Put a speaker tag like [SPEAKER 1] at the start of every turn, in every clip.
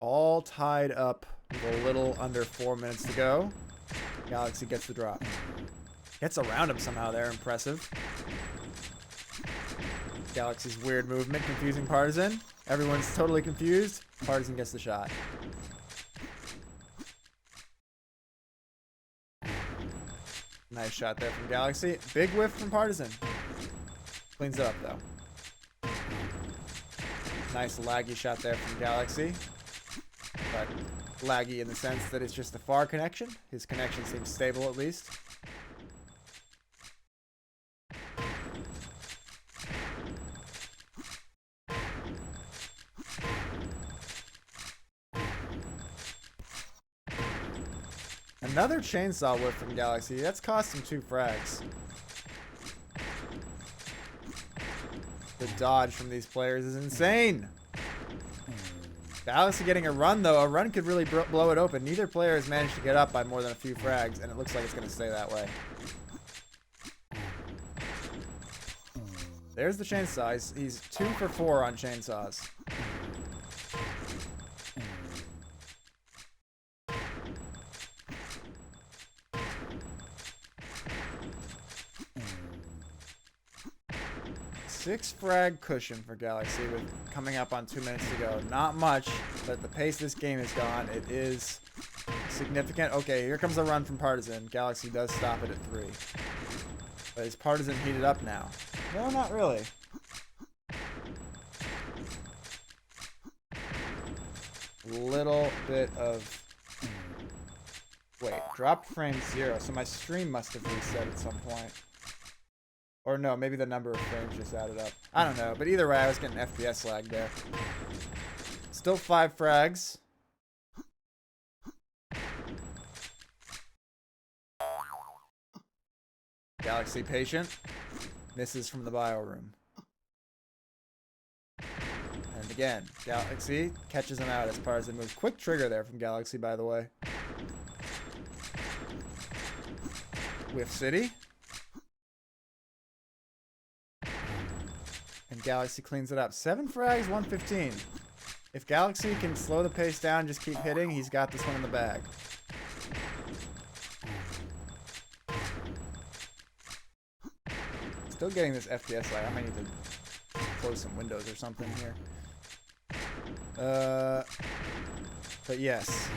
[SPEAKER 1] all tied up with a little under 4 minutes to go. Galaxy gets the drop. Gets around him somehow there. Impressive. Galaxy's weird movement confusing Partisan. Everyone's totally confused. Partisan gets the shot. Nice shot there from Galaxy. Big whiff from Partisan. Cleans it up though. Nice laggy shot there from Galaxy. But laggy in the sense that it's just a far connection. His connection seems stable at least. Another chainsaw whip from Galaxy. That's cost him 2 frags. The dodge from these players is insane. Galaxy getting a run, though. A run could really blow it open. Neither player has managed to get up by more than a few frags, and it looks like it's going to stay that way. There's the chainsaw. He's 2 for 4 on chainsaws. Six frag cushion for Galaxy with coming up on 2 minutes to go. Not much, but the pace this game has gone, it is significant. Okay, here comes a run from Partisan. Galaxy does stop it at 3. But is Partisan heated up now? No, not really. Little bit of... Wait, dropped frame 0, so my stream must have reset at some point. Or no, maybe the number of frames just added up. I don't know, but either way, I was getting FPS lag there. Still 5 frags. Galaxy patient. Misses from the bio room. And again, Galaxy catches him out as Partisan moves. Quick trigger there from Galaxy, by the way. Whiff City. And Galaxy cleans it up. 7 frags, 115. If Galaxy can slow the pace down, just keep hitting, he's got this one in the bag. Still getting this FPS lag. I might need to close some windows or something here. But yes.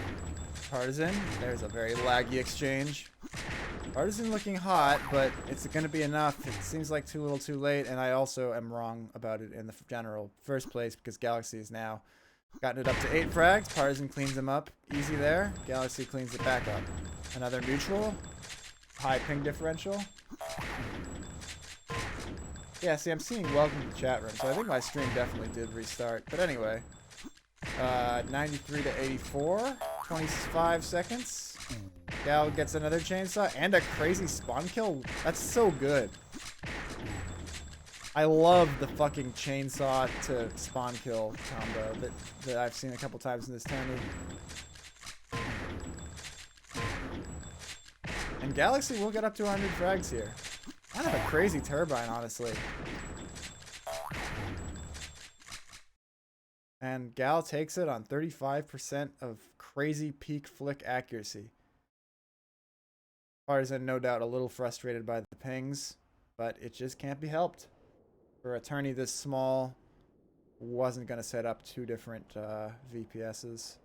[SPEAKER 1] Partisan. There's a very laggy exchange. Partisan looking hot, but it's going to be enough. It seems like too little too late, and I also am wrong about it in the general first place because Galaxy has now gotten it up to 8 frags. Partisan cleans him up. Easy there. Galaxy cleans it back up. Another mutual. High ping differential. Yeah, see, I'm seeing welcome to the chat room, so I think my stream definitely did restart. But anyway, 93 to 84, 25 seconds. Gal gets another chainsaw and a crazy spawn kill. That's so good. I love the fucking chainsaw to spawn kill combo that I've seen a couple times in this tourney. And Galaxy will get up to 100 frags here. Kind of a crazy turbine, honestly. And Gal takes it on 35% of crazy peak flick accuracy. Partisan, no doubt, a little frustrated by the pings, but it just can't be helped. For a tourney this small, wasn't going to set up 2 different VPSs.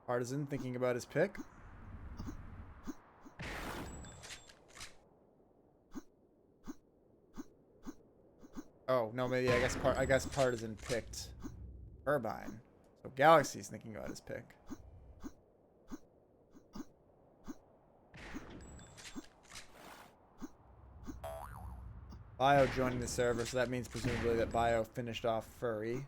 [SPEAKER 1] Partisan thinking about his pick. Oh, no, maybe I guess Partisan picked Turbine. So Galaxy's thinking about his pick. Bio joining the server, so that means presumably that Bio finished off Furry.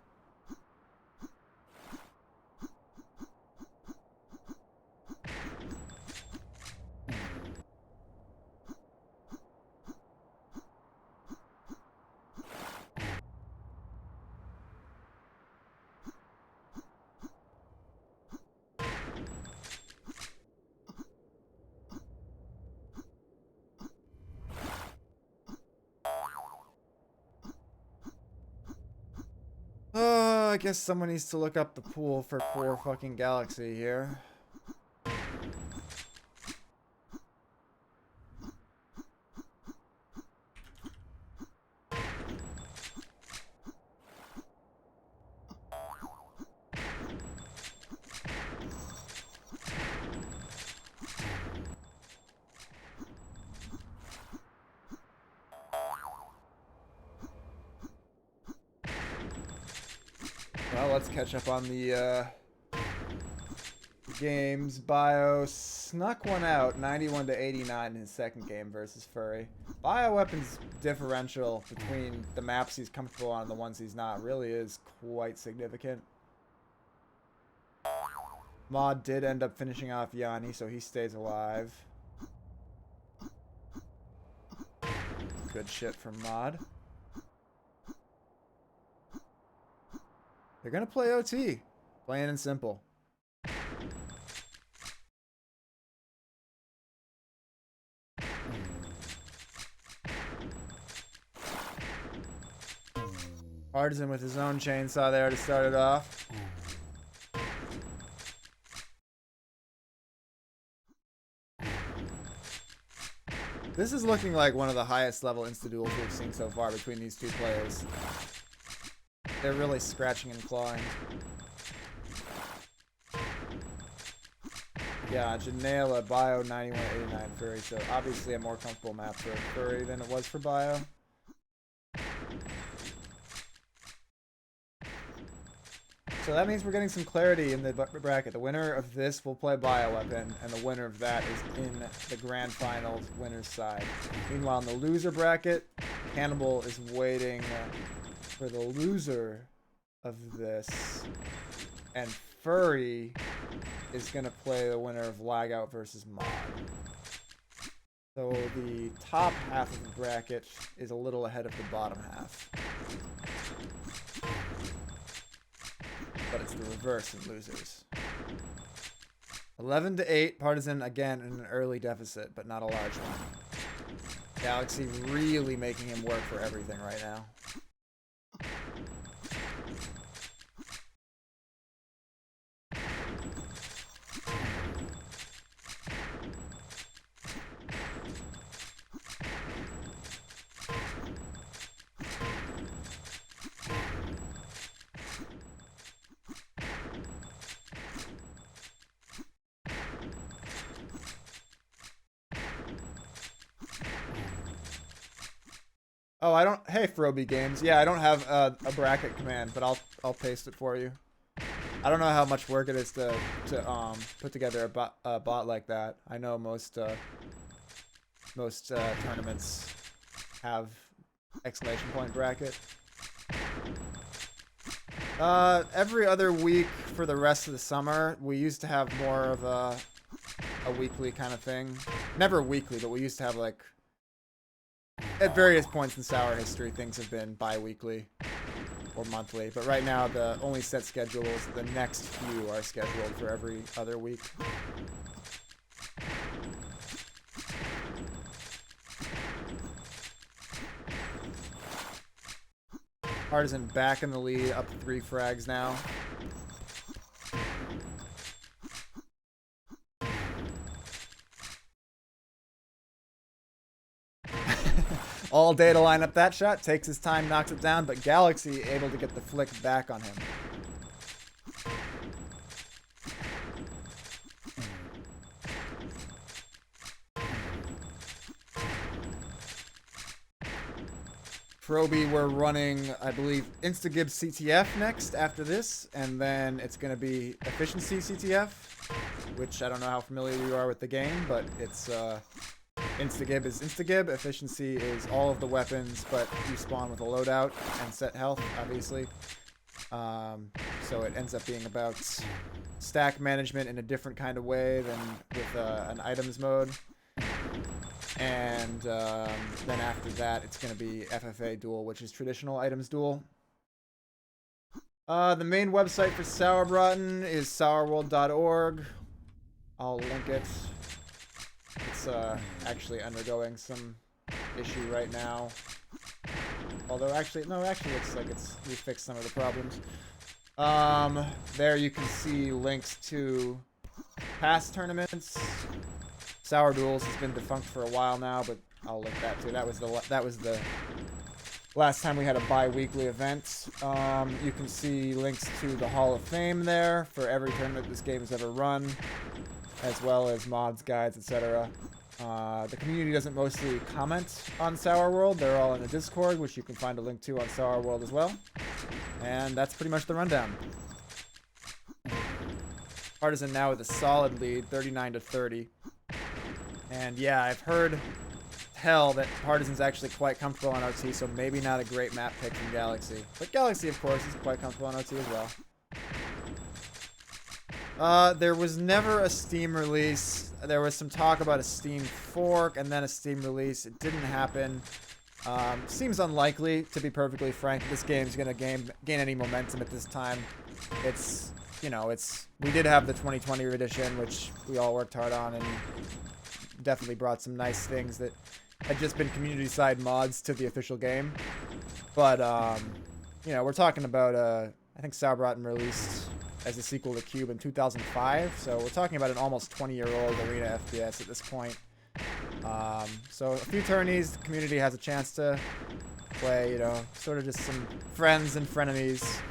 [SPEAKER 1] guess someone needs to look up the pool for poor fucking Galaxy here. Well, let's catch up on the games. Bio snuck one out, 91 to 89 in his second game versus Furry. Bioweapon's differential between the maps he's comfortable on and the ones he's not really is quite significant. Mod did end up finishing off Yanni, so he stays alive. Good shit from Mod. They're gonna play OT. Plain and simple. Artisan with his own chainsaw there to start it off. This is looking like one of the highest level insta-duels we've seen so far between these two players. They're really scratching and clawing. Yeah, Janela, Bio, 91-89 Furry. So obviously a more comfortable map for Furry than it was for Bio. So that means we're getting some clarity in the bracket. The winner of this will play Bioweapon, and the winner of that is in the grand finals winner's side. Meanwhile, in the loser bracket, Cannibal is waiting for the loser of this, and Furry is going to play the winner of Lagout versus Mod. So the top half of the bracket is a little ahead of the bottom half. But it's the reverse in losers. 11 to 8, Partisan again in an early deficit, but not a large one. Galaxy really making him work for everything right now. Oh, I don't. Hey, Froby Games. Yeah, I don't have a bracket command, but I'll paste it for you. I don't know how much work it is to put together a bot like that. I know most tournaments have exclamation point bracket. Every other week for the rest of the summer, we used to have more of a weekly kind of thing. Never weekly, but we used to have like. At various points in Sauer history, things have been bi-weekly or monthly, but right now the only set schedule is the next few are scheduled for every other week. Partisan back in the lead, up 3 frags now. All day to line up that shot. Takes his time, knocks it down, but Galaxy able to get the flick back on him. Froby, we're running, I believe, Instagib CTF next after this, and then it's going to be Efficiency CTF, which I don't know how familiar you are with the game, but it's... Instagib is Instagib, Efficiency is all of the weapons, but you spawn with a loadout and set health, obviously. So it ends up being about stack management in a different kind of way than with an items mode. And then after that, it's going to be FFA duel, which is traditional items duel. The main website for Sauerbraten is sourworld.org. I'll link it. It's actually undergoing some issue right now. Although actually, no, actually looks like we fixed some of the problems. There you can see links to past tournaments. Sauer Duels has been defunct for a while now, but I'll link that too. That was the last time we had a bi-weekly event. You can see links to the Hall of Fame there for every tournament this game has ever run, as well as mods, guides, etc. The community doesn't mostly comment on Sauer World. They're all in the Discord, which you can find a link to on Sauer World as well. And that's pretty much the rundown. Partisan now with a solid lead, 39-30. And yeah, I've heard that Partisan's actually quite comfortable on OT, so maybe not a great map pick from Galaxy. But Galaxy, of course, is quite comfortable on OT as well. There was never a Steam release. There was some talk about a Steam fork and then a Steam release. It didn't happen. Seems unlikely, to be perfectly frank. This game's going to gain any momentum at this time. It's, you know, we did have the 2020 edition, which we all worked hard on, and definitely brought some nice things that had just been community side mods to the official game. But, you know, we're talking about, I think Sauer brought and released as a sequel to Cube in 2005, so we're talking about an almost 20-year-old arena FPS at this point. So a few tourneys, the community has a chance to play, you know, sort of just some friends and frenemies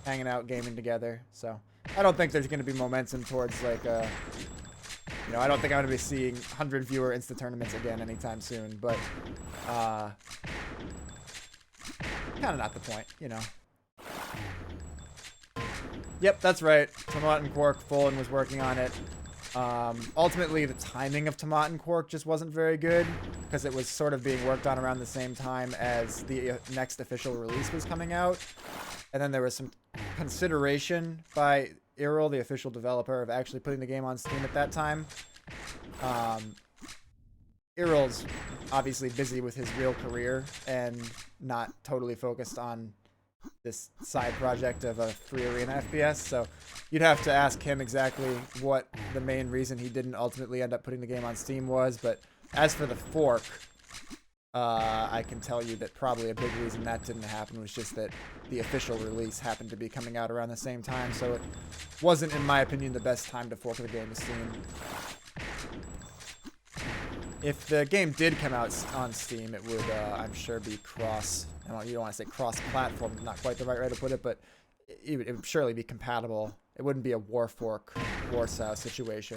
[SPEAKER 1] hanging out, gaming together. So I don't think there's going to be momentum towards, like, you know, I don't think I'm going to be seeing 100 viewer Insta tournaments again anytime soon, but kind of not the point, you know. Yep, that's right. Tomat and Quark, Fullen was working on it. Ultimately, the timing of Tomat and Quark just wasn't very good because it was sort of being worked on around the same time as the next official release was coming out. And then there was some consideration by Iril, the official developer, of actually putting the game on Steam at that time. Iril's obviously busy with his real career and not totally focused on this side project of a free arena FPS, so you'd have to ask him exactly what the main reason he didn't ultimately end up putting the game on Steam was. But as for the fork, I can tell you that probably a big reason that didn't happen was just that the official release happened to be coming out around the same time, so it wasn't, in my opinion, the best time to fork the game to Steam. If the game did come out on Steam, it would, I'm sure, be cross. You don't want to say cross-platform, not quite the right way to put it, but it would surely be compatible. It wouldn't be a war fork, Warsaw situation.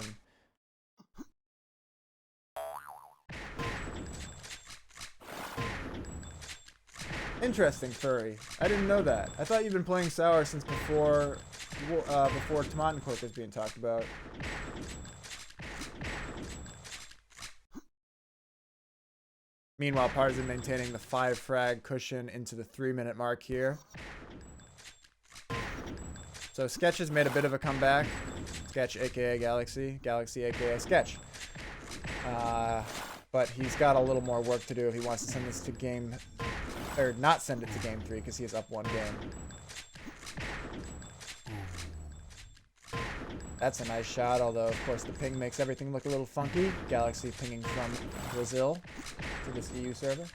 [SPEAKER 1] Interesting, Furry. I didn't know that. I thought you'd been playing Sauer since before Tomat and Quark was being talked about. Meanwhile, Partisan maintaining the 5 frag cushion into the 3-minute mark here. So Sketch has made a bit of a comeback. Sketch, aka Galaxy. Galaxy, aka Sketch. But he's got a little more work to do if he wants to send this to game... Or not send it to game 3 because he has up 1 game. That's a nice shot, although, of course, the ping makes everything look a little funky. Galaxy pinging from Brazil to this EU server.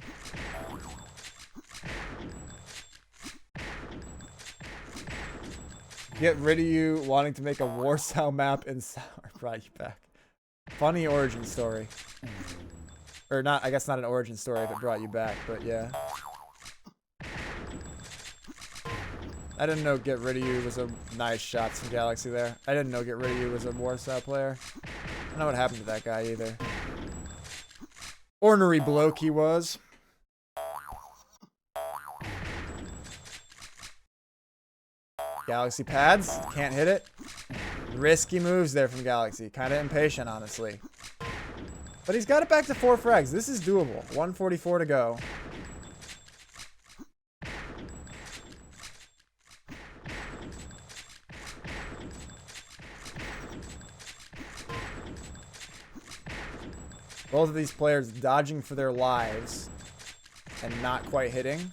[SPEAKER 1] Get rid of you wanting to make a Warsaw map in Sauer brought you back. Funny origin story. Or not, I guess not an origin story if it brought you back, but yeah. I didn't know Get Rid of You was a nice shot from Galaxy there. I didn't know Get Rid of You was a Warsaw player. I don't know what happened to that guy either. Ornery bloke he was. Galaxy pads. Can't hit it. Risky moves there from Galaxy. Kind of impatient, honestly. But he's got it back to 4 frags. This is doable. 144 to go. Both of these players dodging for their lives and not quite hitting.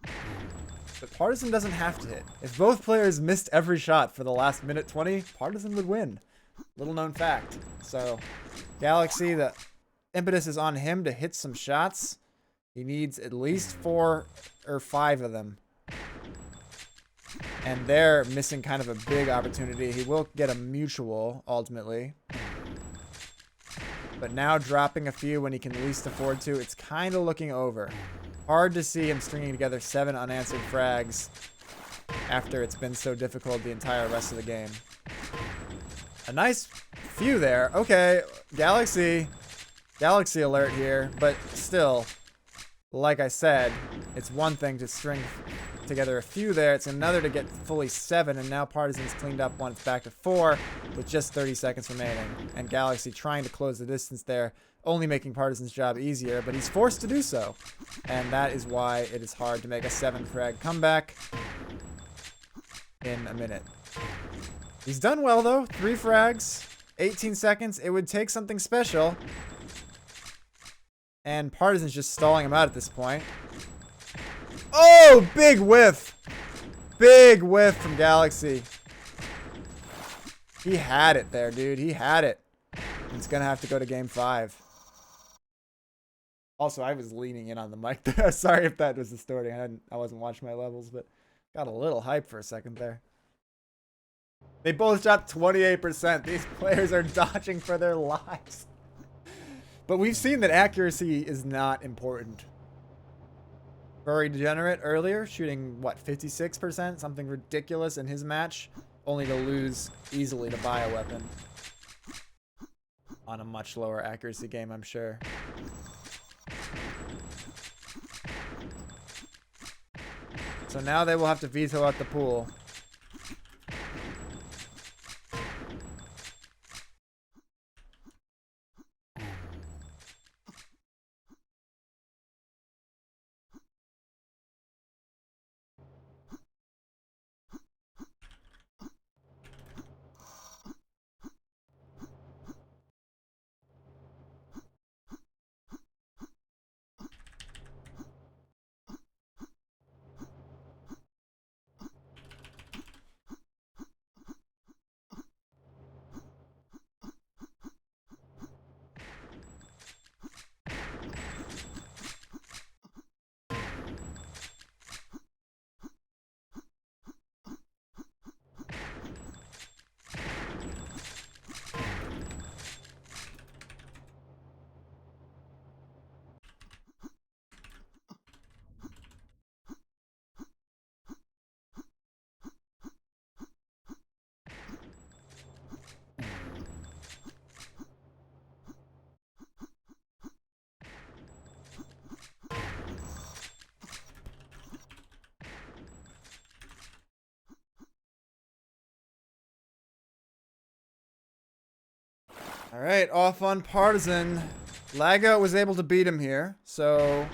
[SPEAKER 1] But Partisan doesn't have to hit. If both players missed every shot for the last minute 20, Partisan would win. Little known fact. So, Galaxy, the impetus is on him to hit some shots. He needs at least 4 or 5 of them. And they're missing kind of a big opportunity. He will get a mutual, ultimately. But now dropping a few when he can least afford to, it's kind of looking over. Hard to see him stringing together 7 unanswered frags after it's been so difficult the entire rest of the game. A nice few there. Okay, Galaxy alert here, but still, like I said, it's one thing to string together a few there. It's another to get fully 7, and now Partisan's cleaned up one. It's back to 4 with just 30 seconds remaining. And Galaxy trying to close the distance there, only making Partisan's job easier, but he's forced to do so. And that is why it is hard to make a 7 frag comeback in a minute. He's done well, though. 3 frags, 18 seconds. It would take something special. And Partisan's just stalling him out at this point. Oh, big whiff. Big whiff from Galaxy. He had it there, dude. He had it. It's going to have to go to game 5. Also, I was leaning in on the mic there. Sorry if that was distorting. I wasn't watching my levels, but got a little hype for a second there. They both dropped 28%. These players are dodging for their lives. But we've seen that accuracy is not important. Furry Degenerate earlier, shooting, what, 56%? Something ridiculous in his match, only to lose easily to Bioweapon. On a much lower accuracy game, I'm sure. So now they will have to veto out the pool. All right, off on Partisan. Lago was able to beat him here, so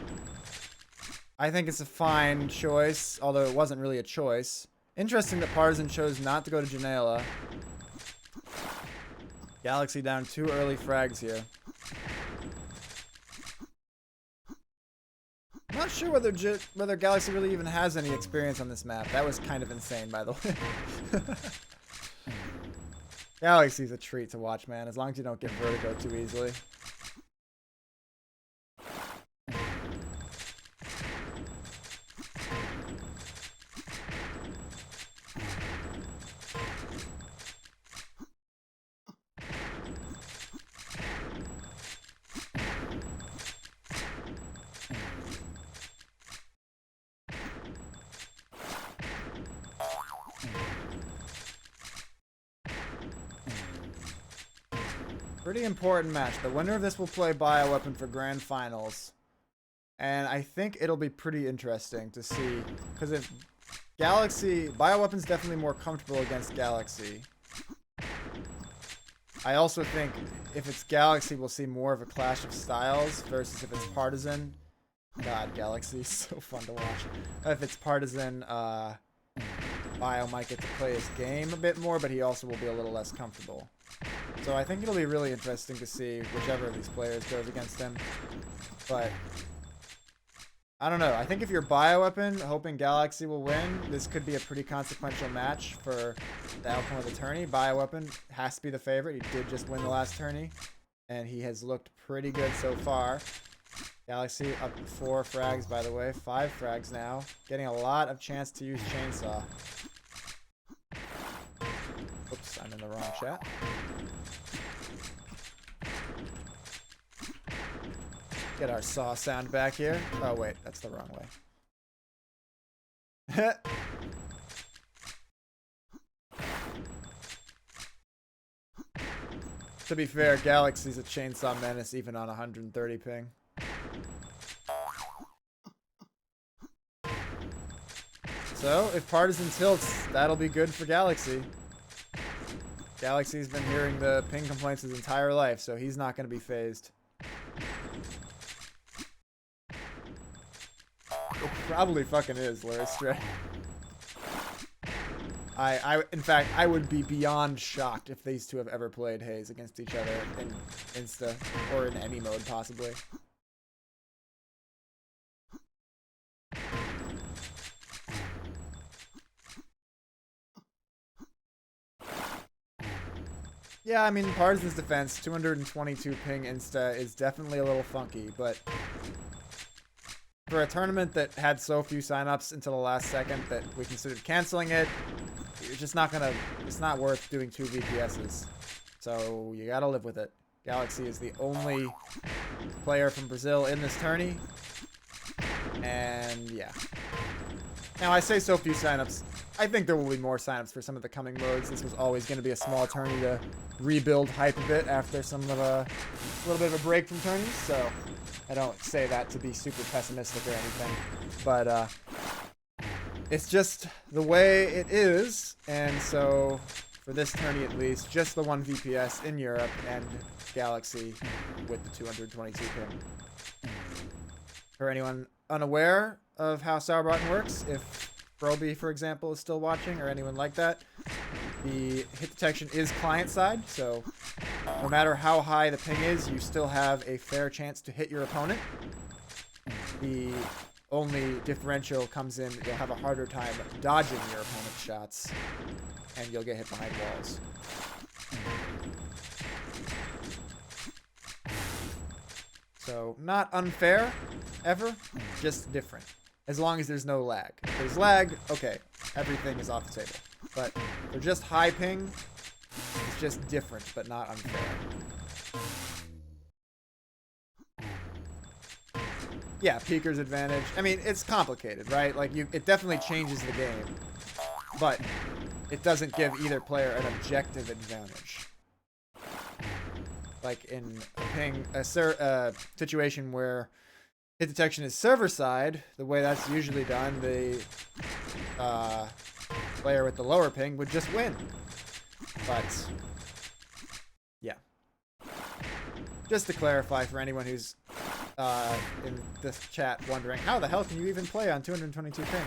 [SPEAKER 1] I think it's a fine choice, although it wasn't really a choice. Interesting that Partisan chose not to go to Janela. Galaxy down 2 early frags here. I'm not sure whether Galaxy really even has any experience on this map. That was kind of insane, by the way. Galaxy's a treat to watch, man, as long as you don't get vertigo too easily. Pretty important match. The winner of this will play Bioweapon for Grand Finals. And I think it'll be pretty interesting to see. Because if Galaxy... Bioweapon's definitely more comfortable against Galaxy. I also think if it's Galaxy, we'll see more of a clash of styles versus if it's Partisan. God, Galaxy is so fun to watch. If it's Partisan, Bio might get to play his game a bit more, but he also will be a little less comfortable. So I think it'll be really interesting to see whichever of these players goes against him. But I don't know. I think if you're Bioweapon, hoping Galaxy will win, this could be a pretty consequential match for the outcome of the tourney. Bioweapon has to be the favorite. He did just win the last tourney, and he has looked pretty good so far. Galaxy up 4 frags, by the way. 5 frags now. Getting a lot of chance to use chainsaw. Oops, I'm in the wrong chat. Get our saw sound back here. Oh, wait, that's the wrong way. To be fair, Galaxy's a chainsaw menace even on 130 ping. So, if Partisan tilts, that'll be good for Galaxy. Galaxy's been hearing the ping complaints his entire life, so he's not going to be phased. It probably fucking is, Larry Stray. In fact, I would be beyond shocked if these two have ever played Haze against each other in Insta, or in any mode, possibly. Yeah, I mean, Partisan's defense, 222 ping Insta is definitely a little funky, but for a tournament that had so few signups until the last second that we considered canceling it, you're just not gonna, it's not worth doing 2 VPSs. So you gotta live with it. Galaxy is the only player from Brazil in this tourney. And yeah. Now I say so few signups. I think there will be more signups for some of the coming modes. This was always going to be a small tourney to rebuild hype a bit after some of a little bit of a break from tourneys. So I don't say that to be super pessimistic or anything. But it's just the way it is. And so for this tourney at least, just the 1 VPS in Europe and Galaxy with the 222 ping. For anyone unaware of how Sauer works, if Broby, for example, is still watching, or anyone like that, the hit detection is client-side, so no matter how high the ping is, you still have a fair chance to hit your opponent. The only differential comes in that you'll have a harder time dodging your opponent's shots, and you'll get hit behind walls. So, not unfair, ever, just different. As long as there's no lag. If there's lag, okay, everything is off the table. But for just high ping, it's just different, but not unfair. Yeah, peeker's advantage. I mean, it's complicated, right? Like, it definitely changes the game. But it doesn't give either player an objective advantage. Like in a situation where hit detection is server side, the way that's usually done, the player with the lower ping would just win. But yeah, just to clarify for anyone who's in this chat wondering, how the hell can you even play on 222 ping?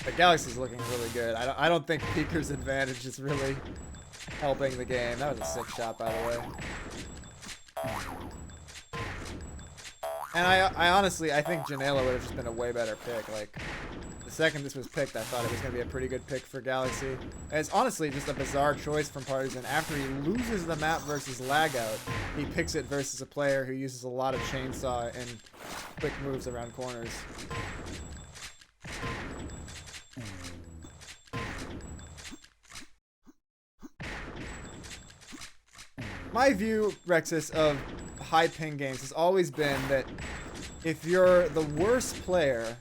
[SPEAKER 1] But Galaxy's looking really good. I don't think Peeker's advantage is really helping the game. That was a sick shot, by the way. And I honestly, I think Janela would have just been a way better pick. Like, the second this was picked, I thought it was going to be a pretty good pick for Galaxy. And it's honestly just a bizarre choice from Partisan. After he loses the map versus Lagout, he picks it versus a player who uses a lot of chainsaw and quick moves around corners. My view, Rexus, of high ping games has always been that if you're the worst player,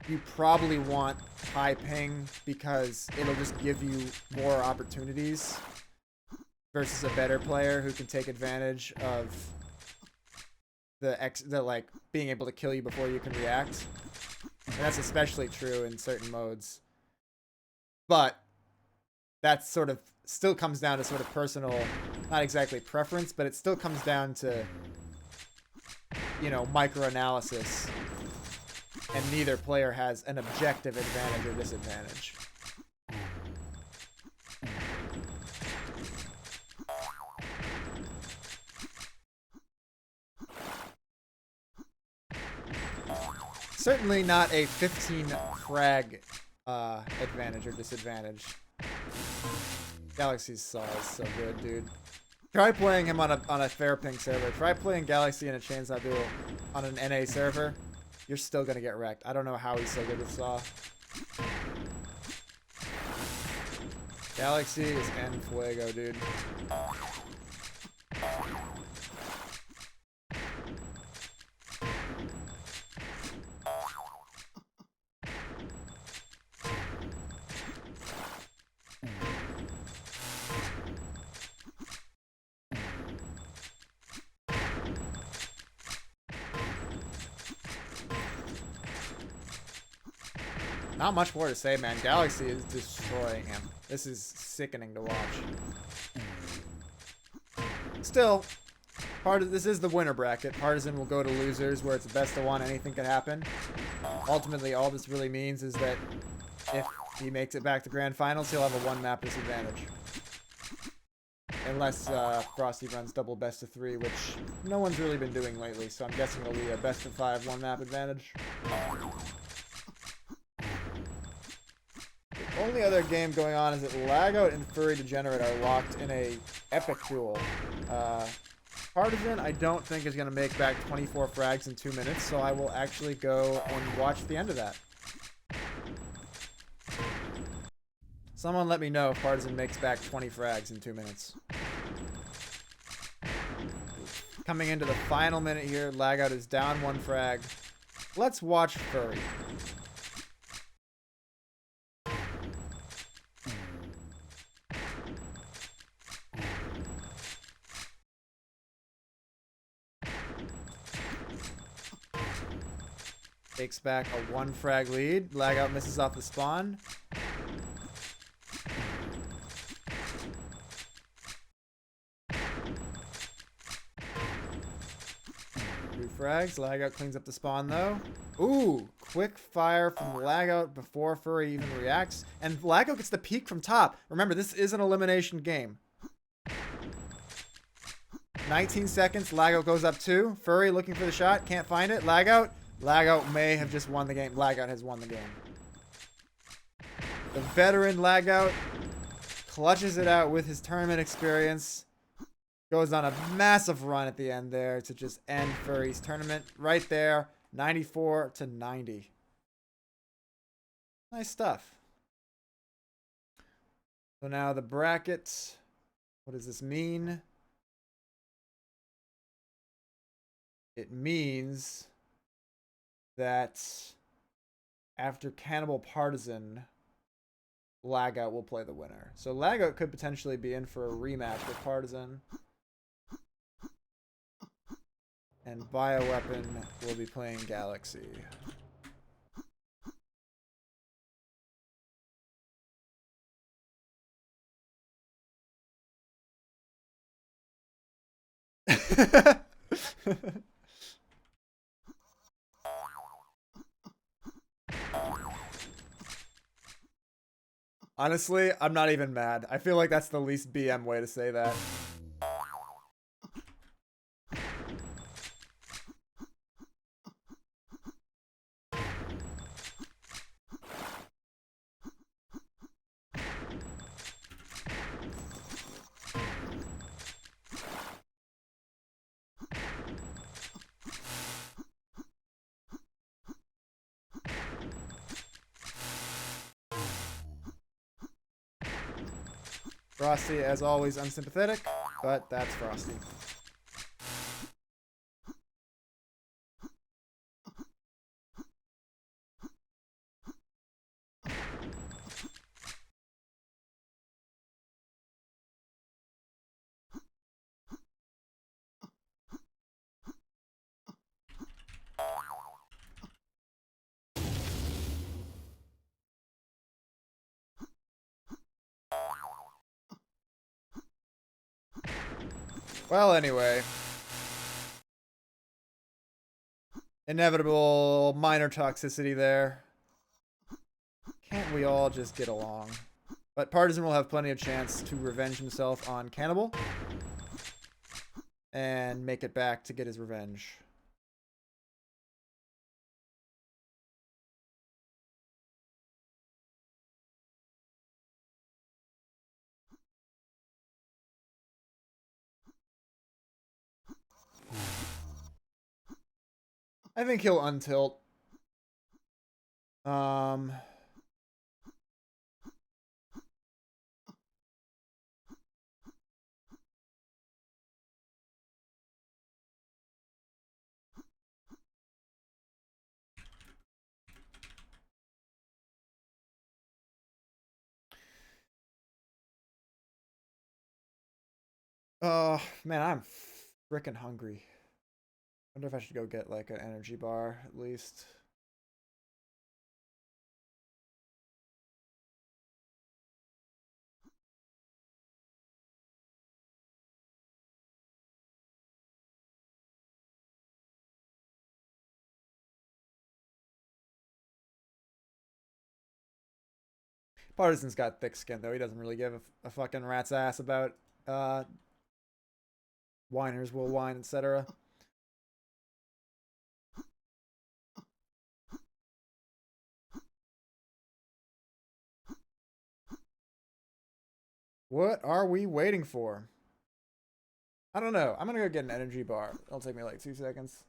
[SPEAKER 1] you probably want high ping because it'll just give you more opportunities versus a better player who can take advantage of the like being able to kill you before you can react. And that's especially true in certain modes. But that's sort of still comes down to sort of personal, not exactly preference, but it still comes down to, you know, micro-analysis. And neither player has an objective advantage or disadvantage. Certainly not a 15 frag advantage or disadvantage. Galaxy's Saw is so good, dude. Try playing him on a fair ping server. Try playing Galaxy in a Chainsaw Duel on an NA server. You're still gonna get wrecked. I don't know how he's so good with Saw. Galaxy is en fuego, dude. Not much more to say, man. Galaxy is destroying him. This is sickening to watch. Still, this is the winner bracket. Partisan will go to losers where it's a best of one. Anything can happen. Ultimately, all this really means is that if he makes it back to grand finals, he'll have a one map disadvantage. Unless Frosty runs double best of 3, which no one's really been doing lately. So I'm guessing it'll be a best of 5 one map advantage. The only other game going on is that Lagout and Furry Degenerate are locked in a epic duel. Partisan, I don't think is going to make back 24 frags in 2 minutes, so I will actually go and watch the end of that. Someone let me know if Partisan makes back 20 frags in 2 minutes. Coming into the final minute here, Lagout is down 1 frag. Let's watch Furry. Takes back a 1 frag lead. Lagout misses off the spawn. 2 frags. Lagout cleans up the spawn though. Ooh, quick fire from Lagout before Furry even reacts. And Lagout gets the peek from top. Remember, this is an elimination game. 19 seconds. Lagout goes up 2. Furry looking for the shot. Can't find it. Lagout may have just won the game. Lagout has won the game. The veteran Lagout clutches it out with his tournament experience. Goes on a massive run at the end there to just end Furry's tournament. Right there, 94-90. Nice stuff. So now the bracket. What does this mean? It means that after Cannibal Partisan, Lagout will play the winner. So Lagout could potentially be in for a rematch with Partisan. And Bioweapon will be playing Galaxy. Honestly, I'm not even mad. I feel like that's the least BM way to say that. Frosty, as always, unsympathetic, but that's Frosty. Well, anyway. Inevitable minor toxicity there. Can't we all just get along? But Partisan will have plenty of chance to revenge himself on Cannibal. And make it back to get his revenge. I think he'll untilt. Um, oh man, I'm freaking hungry. Wonder if I should go get like an energy bar at least. Partisan's got thick skin though. He doesn't really give a fucking rat's ass about uh whiners will whine, etc. What are we waiting for? I don't know. I'm gonna go get an energy bar. It'll take me like 2 seconds.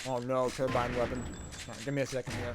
[SPEAKER 1] Oh no, turbine weapon. Right, give me a second here.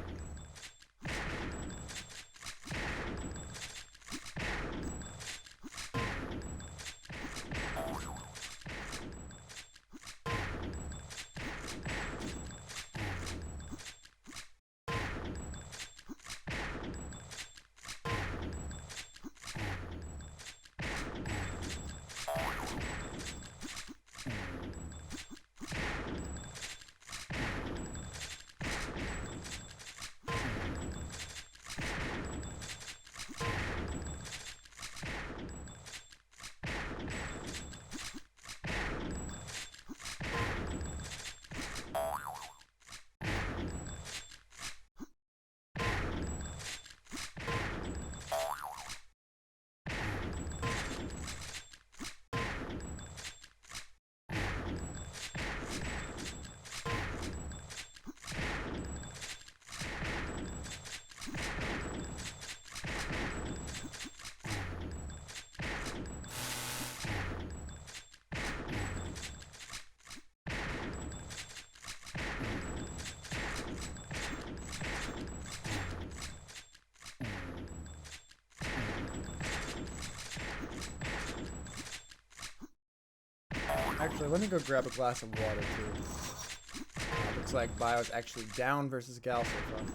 [SPEAKER 1] Actually, let me go grab a glass of water too. Looks like Bio's actually down versus Gal so far.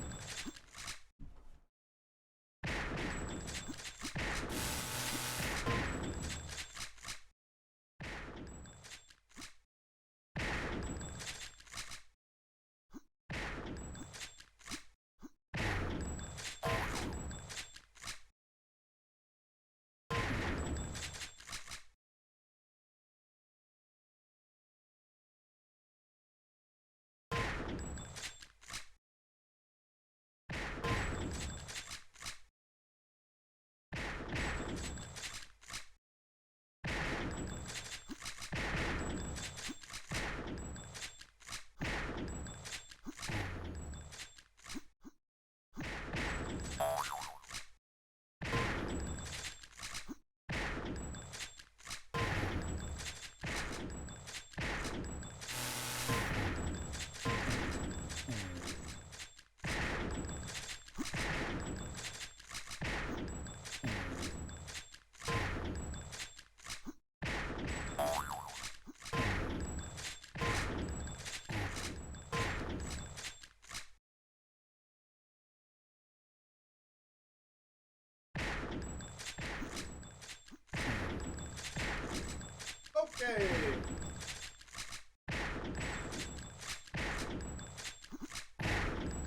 [SPEAKER 1] Yay!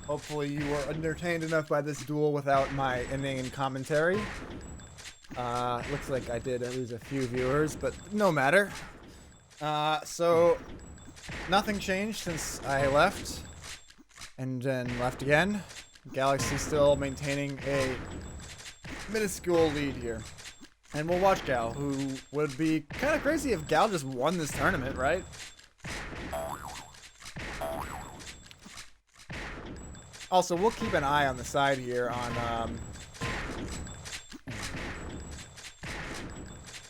[SPEAKER 1] Hopefully you were entertained enough by this duel without my inane commentary. Looks like I did lose a few viewers, but no matter. So nothing changed since I left, and then left again. Galaxy still maintaining a minuscule lead here. And we'll watch Gal, who would be kind of crazy if Gal just won this tournament, right? Also, we'll keep an eye on the side here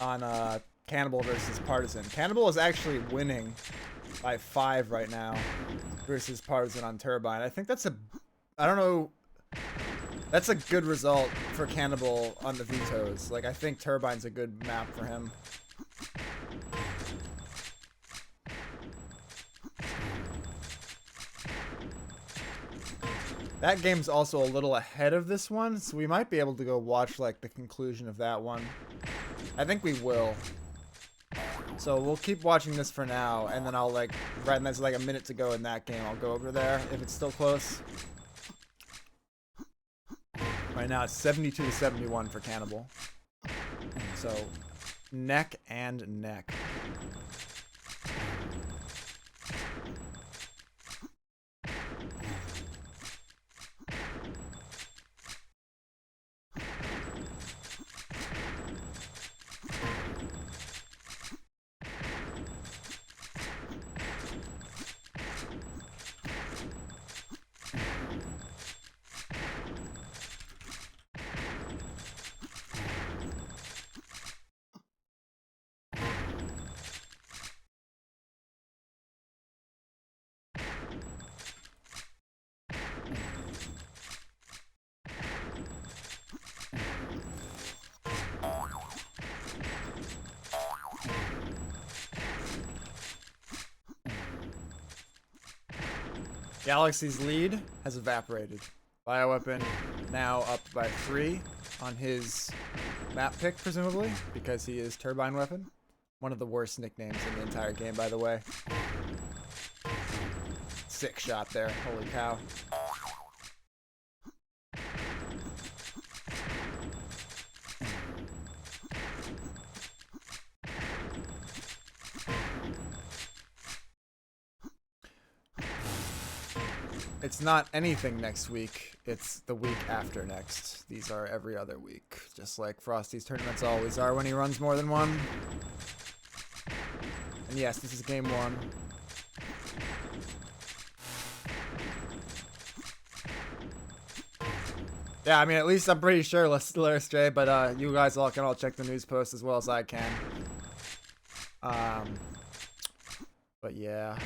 [SPEAKER 1] on Cannibal versus Partisan. Cannibal is actually winning by 5 right now versus Partisan on Turbine. I think that's I don't know, that's a good result for Cannibal on the vetoes. Like, I think Turbine's a good map for him. That game's also a little ahead of this one, so we might be able to go watch, like, the conclusion of that one. I think we will. So we'll keep watching this for now, and then I'll, like, right when there's, like, a minute to go in that game, I'll go over there if it's still close. Right now it's 72-71 for Cannibal. So, neck and neck. Galaxy's lead has evaporated. Bioweapon now up by 3 on his map pick, presumably, because he is Turbine Weapon. One of the worst nicknames in the entire game, by the way. Sick shot there. Holy cow. It's not anything next week, it's the week after next. These are every other week, just like Frosty's tournaments always are when he runs more than one. And yes, this is game 1. Yeah, I mean, at least I'm pretty sure Larry Stray, but you guys all can check the news post as well as I can. But yeah.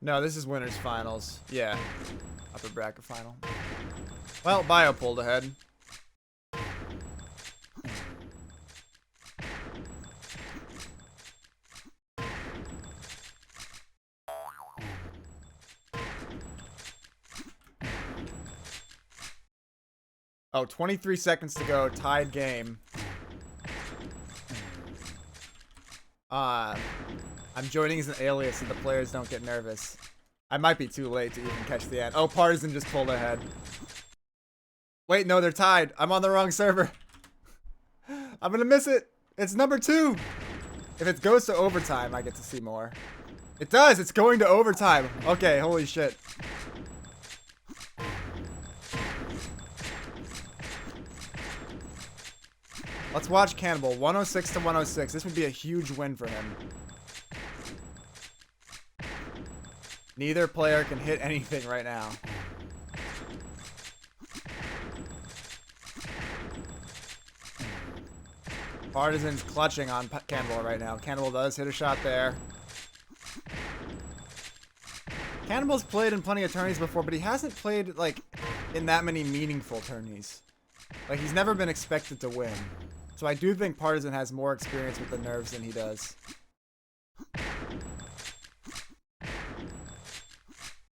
[SPEAKER 1] No, this is winners finals. Yeah. Upper bracket final. Well, Bio pulled ahead. Oh, 23 seconds to go. Tied game. I'm joining as an alias so the players don't get nervous. I might be too late to even catch the end. Oh, Partisan just pulled ahead. Wait, no, they're tied. I'm on the wrong server. I'm gonna miss it. It's number 2. If it goes to overtime, I get to see more. It does. It's going to overtime. Okay, holy shit. Let's watch Cannibal. 106 to 106. This would be a huge win for him. Neither player can hit anything right now. Partisan's clutching on Cannibal right now. Cannibal does hit a shot there. Cannibal's played in plenty of tourneys before, but he hasn't played, like, in that many meaningful tourneys. Like, he's never been expected to win. So I do think Partisan has more experience with the nerves than he does.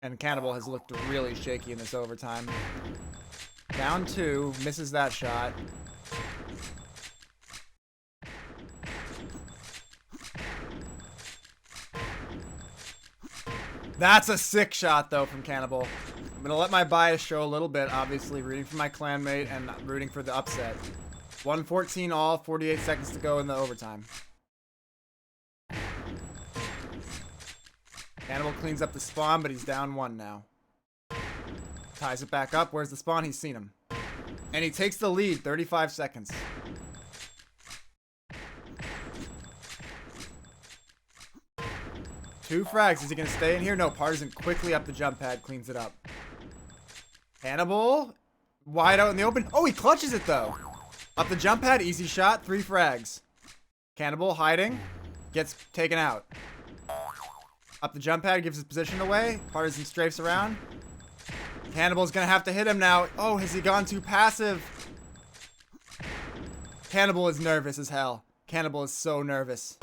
[SPEAKER 1] And Cannibal has looked really shaky in this overtime. Down 2, misses that shot. That's a sick shot, though, from Cannibal. I'm going to let my bias show a little bit, obviously, rooting for my clanmate and rooting for the upset. 114 all, 48 seconds to go in the overtime. Cannibal cleans up the spawn, but he's down 1 now. Ties it back up. Where's the spawn? He's seen him. And he takes the lead, 35 seconds. Two frags. Is he going to stay in here? No, Partisan quickly up the jump pad, cleans it up. Cannibal, wide out in the open. Oh, he clutches it, though. Up the jump pad, easy shot, 3 frags. Cannibal hiding, gets taken out. Up the jump pad, gives his position away. Partisan strafes around. Cannibal's going to have to hit him now. Oh, has he gone too passive? Cannibal is nervous as hell. Cannibal is so nervous.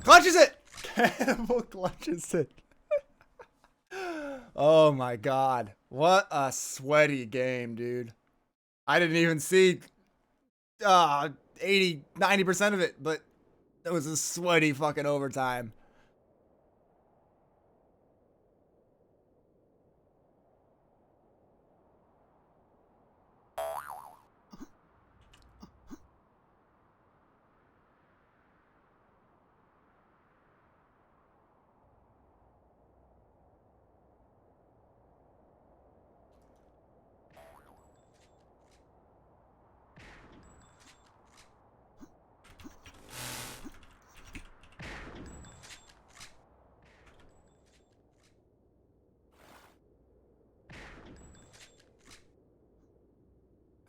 [SPEAKER 1] Clutches it! Cannibal clutches it. Oh my god. What a sweaty game, dude. I didn't even see 80, 90% of it, but it was a sweaty fucking overtime.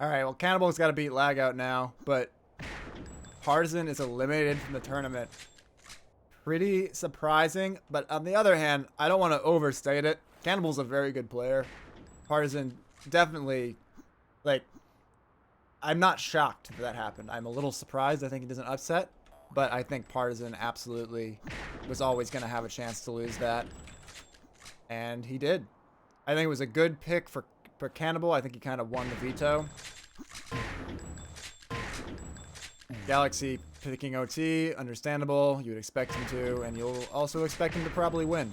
[SPEAKER 1] Alright, well, Cannibal's got to beat Lag out now, but Partisan is eliminated from the tournament. Pretty surprising, but on the other hand, I don't want to overstate it. Cannibal's a very good player. Partisan definitely, like, I'm not shocked that happened. I'm a little surprised. I think he doesn't upset, but I think Partisan absolutely was always going to have a chance to lose that. And he did. I think it was a good pick for Cannibal. I think he kind of won the veto. Galaxy picking OT, understandable. You would expect him to, and you'll also expect him to probably win.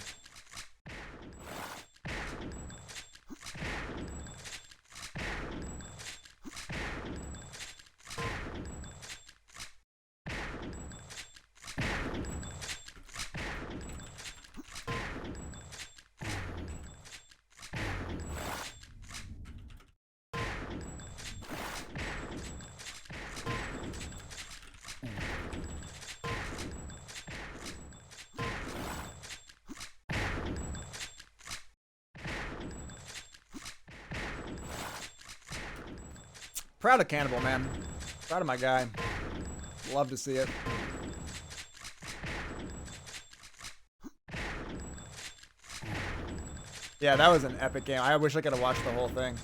[SPEAKER 1] Proud of Cannibal, man. Proud of my guy. Love to see it. Yeah, that was an epic game. I wish I could have watched the whole thing.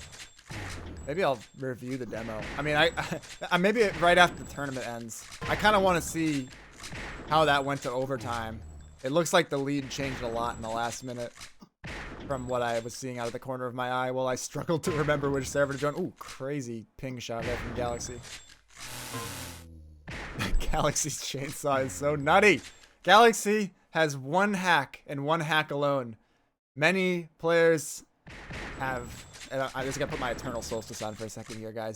[SPEAKER 1] Maybe I'll review the demo. I mean, I maybe right after the tournament ends. I kind of want to see how that went to overtime. It looks like the lead changed a lot in the last minute from what I was seeing out of the corner of my eye while I struggled to remember which server to join. Ooh, crazy ping shot there from Galaxy. Galaxy's chainsaw is so nutty. Galaxy has one hack and one hack alone. Many players have. And I just gotta put my Eternal Solstice on for a second here, guys.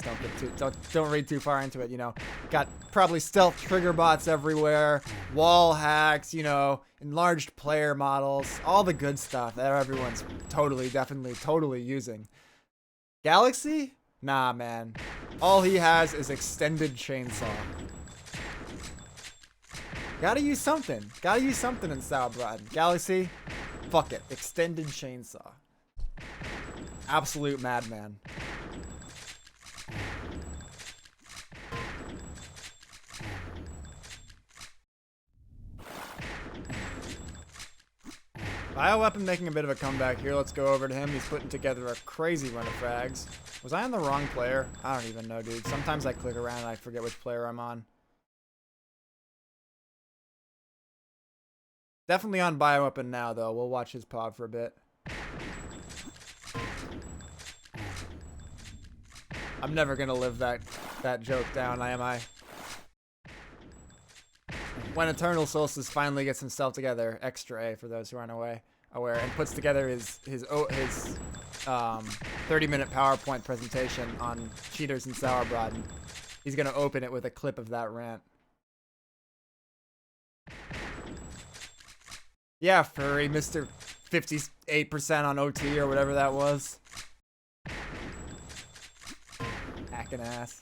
[SPEAKER 1] Don't read too far into it. You know, got probably stealth trigger bots everywhere, wall hacks. You know, enlarged player models, all the good stuff that everyone's totally using. Galaxy? Nah, man. All he has is extended chainsaw. Gotta use something. Gotta use something in Sauer. Galaxy, fuck it. Extended chainsaw. Absolute madman. Bioweapon making a bit of a comeback here. Let's go over to him. He's putting together a crazy run of frags. Was I on the wrong player? I don't even know, dude. Sometimes I click around and I forget which player I'm on. Definitely on Bioweapon now, though. We'll watch his pod for a bit. I'm never going to live that joke down, am I? When Eternal Solstice finally gets himself together, extra A for those who aren't aware, and puts together his 30-minute PowerPoint presentation on cheaters in Sauerbraten, he's going to open it with a clip of that rant. Yeah, Furry, Mr. 58% on OT or whatever that was. Hacking ass.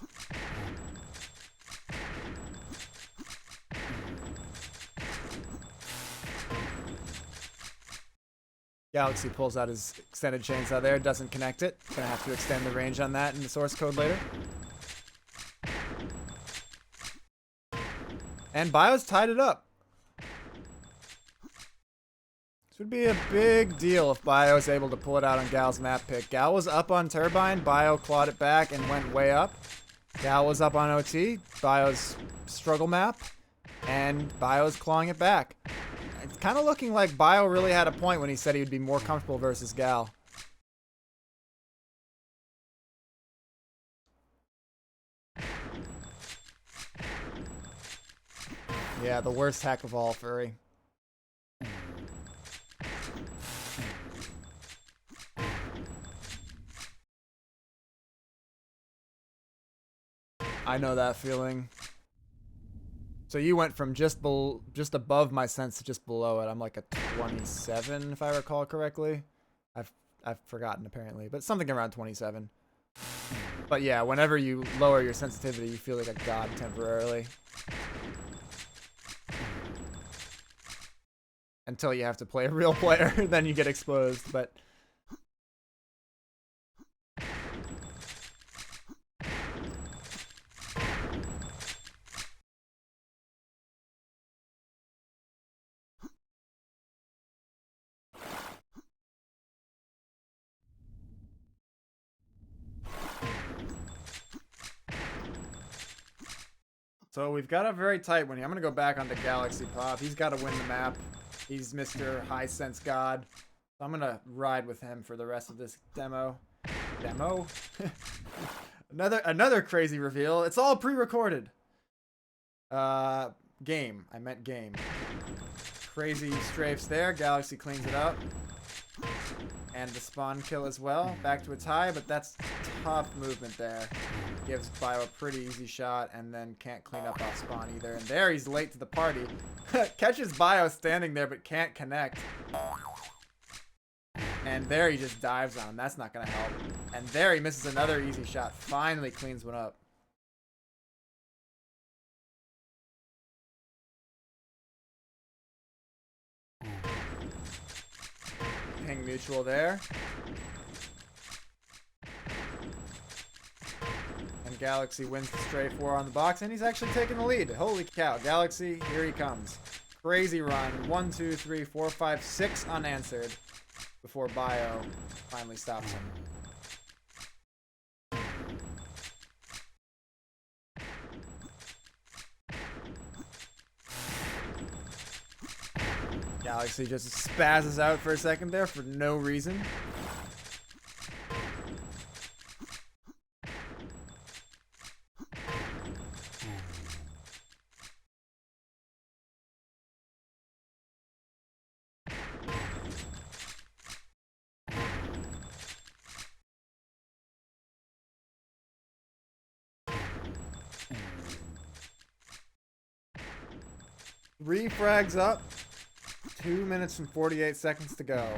[SPEAKER 1] Galaxy pulls out his extended chainsaw there, doesn't connect it. Gonna have to extend the range on that in the source code later. And Bio's tied it up. This would be a big deal if Bio is able to pull it out on Gal's map pick. Gal was up on Turbine, Bio clawed it back and went way up. Gal was up on OT, Bio's struggle map, and Bio's clawing it back. It's kind of looking like Bio really had a point when he said he would be more comfortable versus Gal. Yeah, the worst hack of all, Furry. I know that feeling. So you went from just above my sense to just below it. I'm like a 27, if I recall correctly. I've forgotten apparently, but something around 27. But yeah, whenever you lower your sensitivity, you feel like a god temporarily. Until you have to play a real player, then you get exposed, but... So we've got a very tight one here. I'm going to go back onto Galaxy Pop. He's got to win the map. He's Mr. High Sense God. So I'm going to ride with him for the rest of this demo. Another crazy reveal. It's all pre-recorded. Game. I meant game. Crazy strafes there. Galaxy cleans it up. And the spawn kill as well. Back to a tie, but that's tough movement there. Gives Bio a pretty easy shot and then can't clean up off spawn either. And there he's late to the party. Catches Bio standing there but can't connect. And there he just dives on him. That's not going to help. And there he misses another easy shot. Finally cleans one up. Ping mutual there. And Galaxy wins the straight 4 on the box, and he's actually taking the lead. Holy cow. Galaxy, here he comes. Crazy run. 1, 2, 3, 4, 5, 6 unanswered before Bio finally stops him. Galaxy just spazzes out for a second there for no reason. Three frags up. 2 minutes and 48 seconds to go.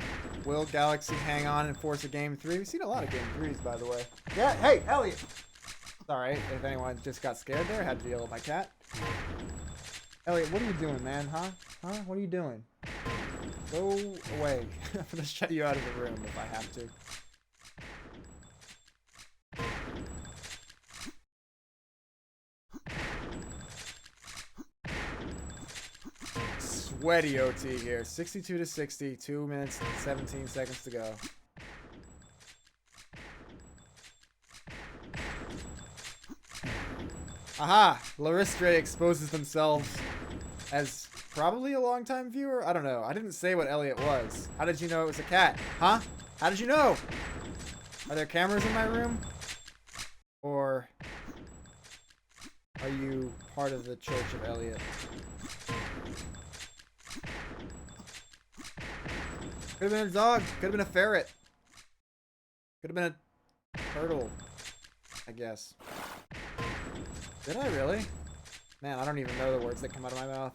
[SPEAKER 1] Will Galaxy hang on and force a game 3? We've seen a lot of game 3s, by the way. Yeah, hey, Elliot! Sorry, if anyone just got scared there, I had to deal with my cat. Elliot, what are you doing, man? Huh? Huh? What are you doing? Go away. I'm gonna shut you out of the room if I have to. Sweaty OT here. 62 to 60. 2 minutes and 17 seconds to go. Aha! Laristre exposes themselves as probably a longtime viewer? I don't know. I didn't say what Elliot was. How did you know it was a cat? Huh? How did you know? Are there cameras in my room? Or are you part of the Church of Elliot? Could have been a dog. Could have been a ferret. Could have been a turtle, I guess. Did I really? Man, I don't even know the words that come out of my mouth.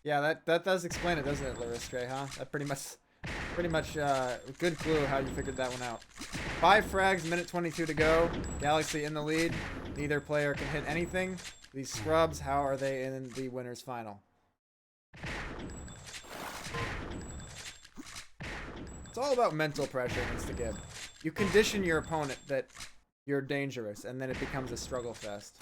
[SPEAKER 1] Yeah, that does explain it, doesn't it, Laristre, huh? That pretty much good clue how you figured that one out. 5 frags, minute 22 to go. Galaxy in the lead. Neither player can hit anything. These scrubs, how are they in the winner's final? It's all about mental pressure in Insta. You condition your opponent that you're dangerous, and then it becomes a struggle fest.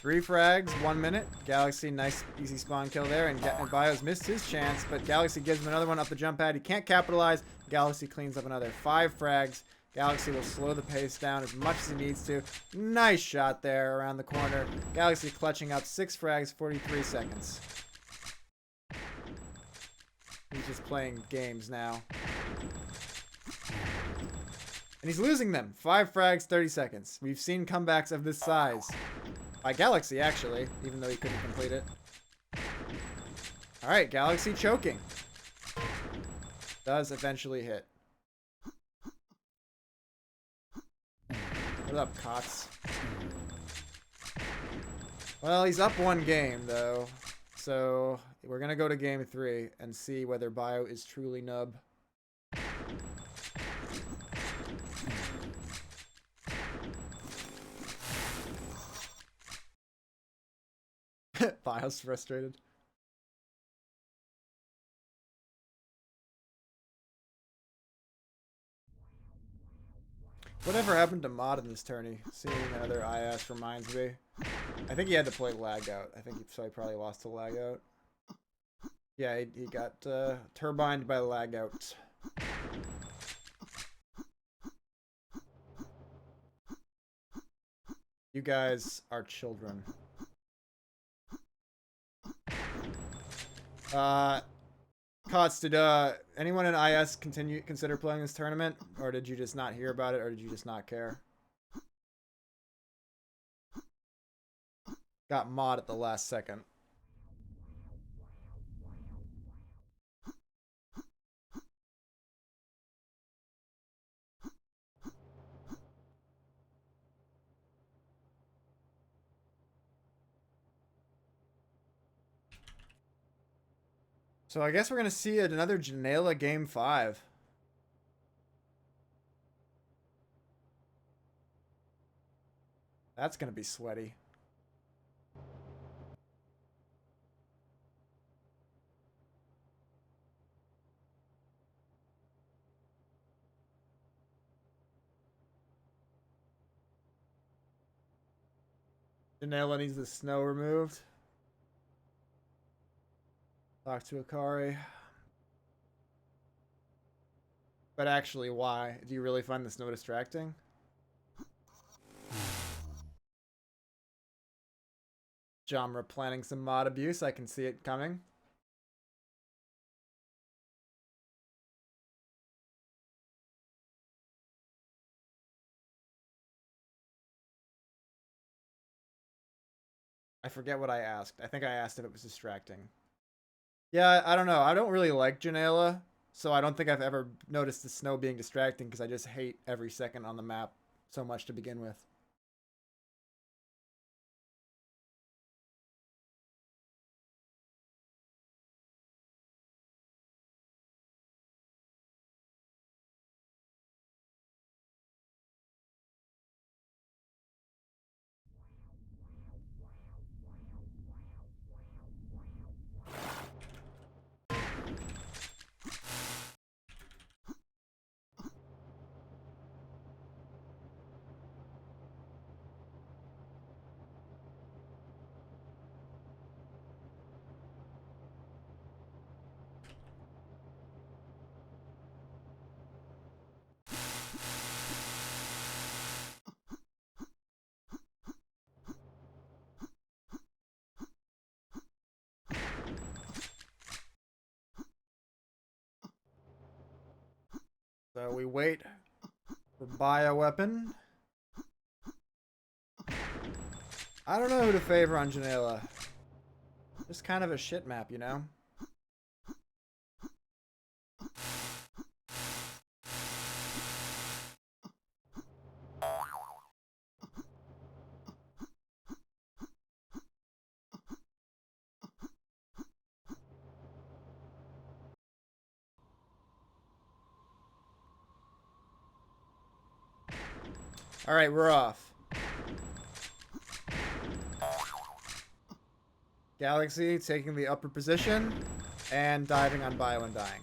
[SPEAKER 1] 3 frags, 1 minute. Galaxy, nice easy spawn kill there, and Bios missed his chance, but Galaxy gives him another one up the jump pad. He can't capitalize. Galaxy cleans up another 5 frags. Galaxy will slow the pace down as much as he needs to. Nice shot there around the corner. Galaxy clutching up 6 frags, 43 seconds. He's just playing games now. And he's losing them. 5 frags, 30 seconds. We've seen comebacks of this size. By Galaxy, actually, even though he couldn't complete it. Alright, Galaxy choking. Does eventually hit. What up, Cox? Well, he's up 1 game, though. So, we're gonna go to game 3 and see whether Bio is truly nub. Bio's frustrated. Whatever happened to mod in this tourney? Seeing another IS reminds me. I think he had to play lag out. I think he probably lost to lag out. Yeah, he got turbined by lag out. You guys are children. Cots, did anyone in IS consider playing this tournament? Or did you just not hear about it, or did you just not care? Got mod at the last second. So I guess we're going to see another Janela Game 5. That's going to be sweaty. Janela needs the snow removed. Talk to Akari. But actually, why? Do you really find the snow distracting? Genre planning some mod abuse. I can see it coming. I forget what I asked. I think I asked if it was distracting. Yeah, I don't know. I don't really like Janela, so I don't think I've ever noticed the snow being distracting because I just hate every second on the map so much to begin with. So we wait for bioweapon. I don't know who to favor on Janela. Just kind of a shit map, you know? Alright, we're off. Galaxy taking the upper position and diving on bio and dying.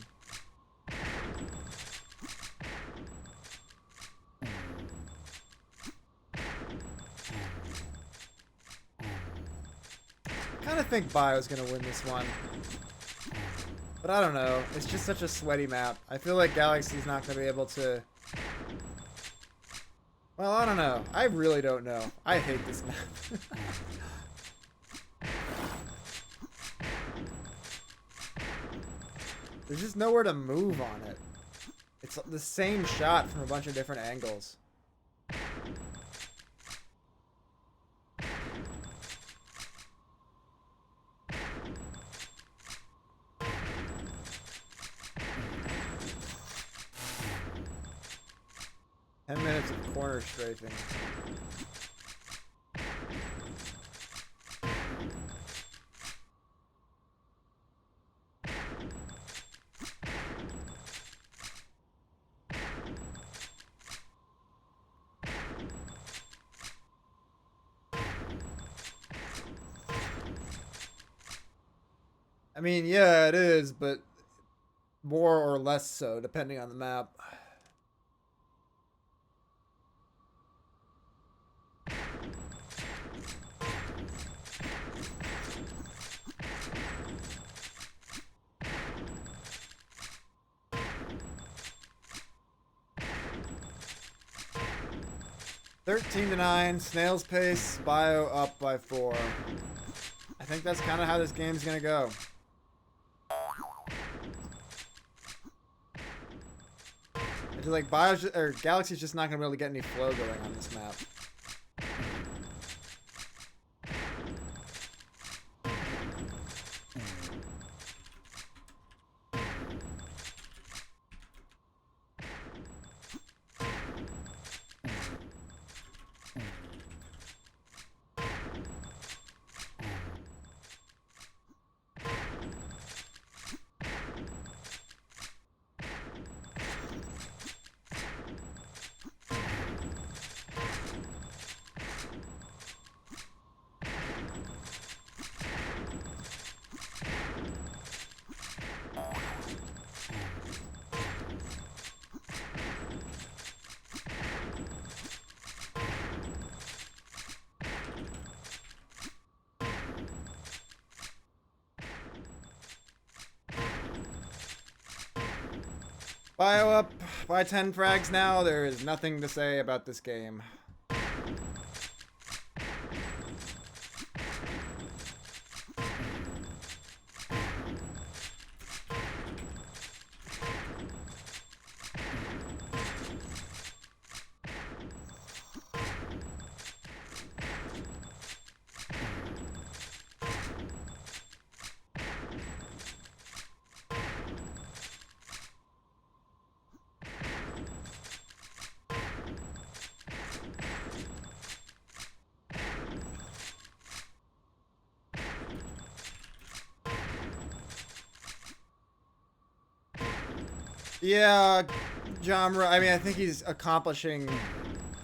[SPEAKER 1] I kind of think Bio's gonna win this one. But I don't know. It's just such a sweaty map. I feel like Galaxy's not gonna be able to... Well, I don't know. I really don't know. I hate this map. There's just nowhere to move on it. It's the same shot from a bunch of different angles. Minutes of corner strafing. I mean, yeah, it is, but more or less so, depending on the map. (13 to 9), snail's pace, bio up by 4. I think that's kind of how this game's gonna go. I feel like Galaxy's just not gonna be able to get any flow going on this map. Bio up by 10 frags now. There is nothing to say about this game. Yeah, genre. I mean, I think he's accomplishing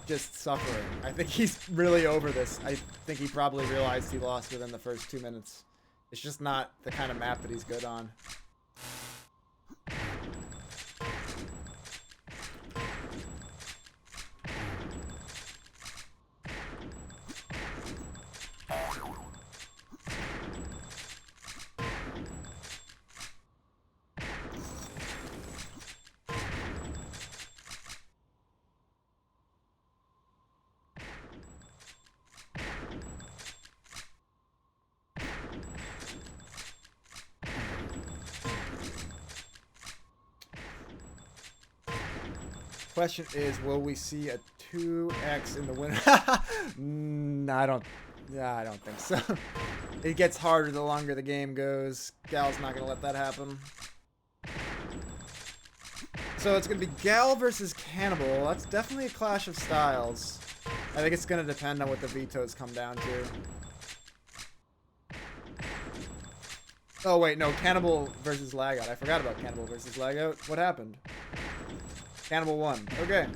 [SPEAKER 1] just suffering. I think he's really over this. I think he probably realized he lost within the first 2 minutes. It's just not the kind of map that he's good on. Question is, will we see a 2x in the winner? No, I don't. Yeah, I don't think so. It gets harder the longer the game goes. Gal's not gonna let that happen. So it's gonna be Gal versus Cannibal. That's definitely a clash of styles. I think it's gonna depend on what the vetoes come down to. Oh wait, no, Cannibal versus Lagout. I forgot about Cannibal versus Lagout. What happened? Cannibal won. Okay.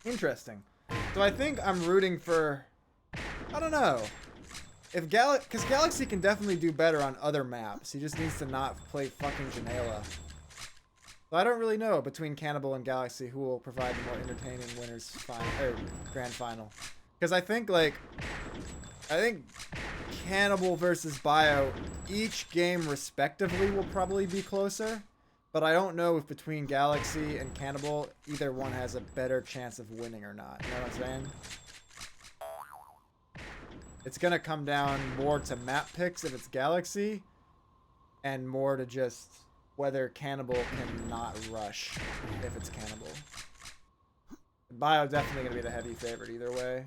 [SPEAKER 1] Interesting. So I think I'm rooting for... I don't know. If because Galaxy can definitely do better on other maps. He just needs to not play fucking Janela. So I don't really know between Cannibal and Galaxy who will provide the more entertaining winners grand final. Because I think Cannibal versus Bio, each game respectively will probably be closer. But I don't know if between Galaxy and Cannibal, either one has a better chance of winning or not. You know what I'm saying? It's going to come down more to map picks if it's Galaxy, and more to just whether Cannibal can not rush if it's Cannibal. Bio definitely going to be the heavy favorite either way.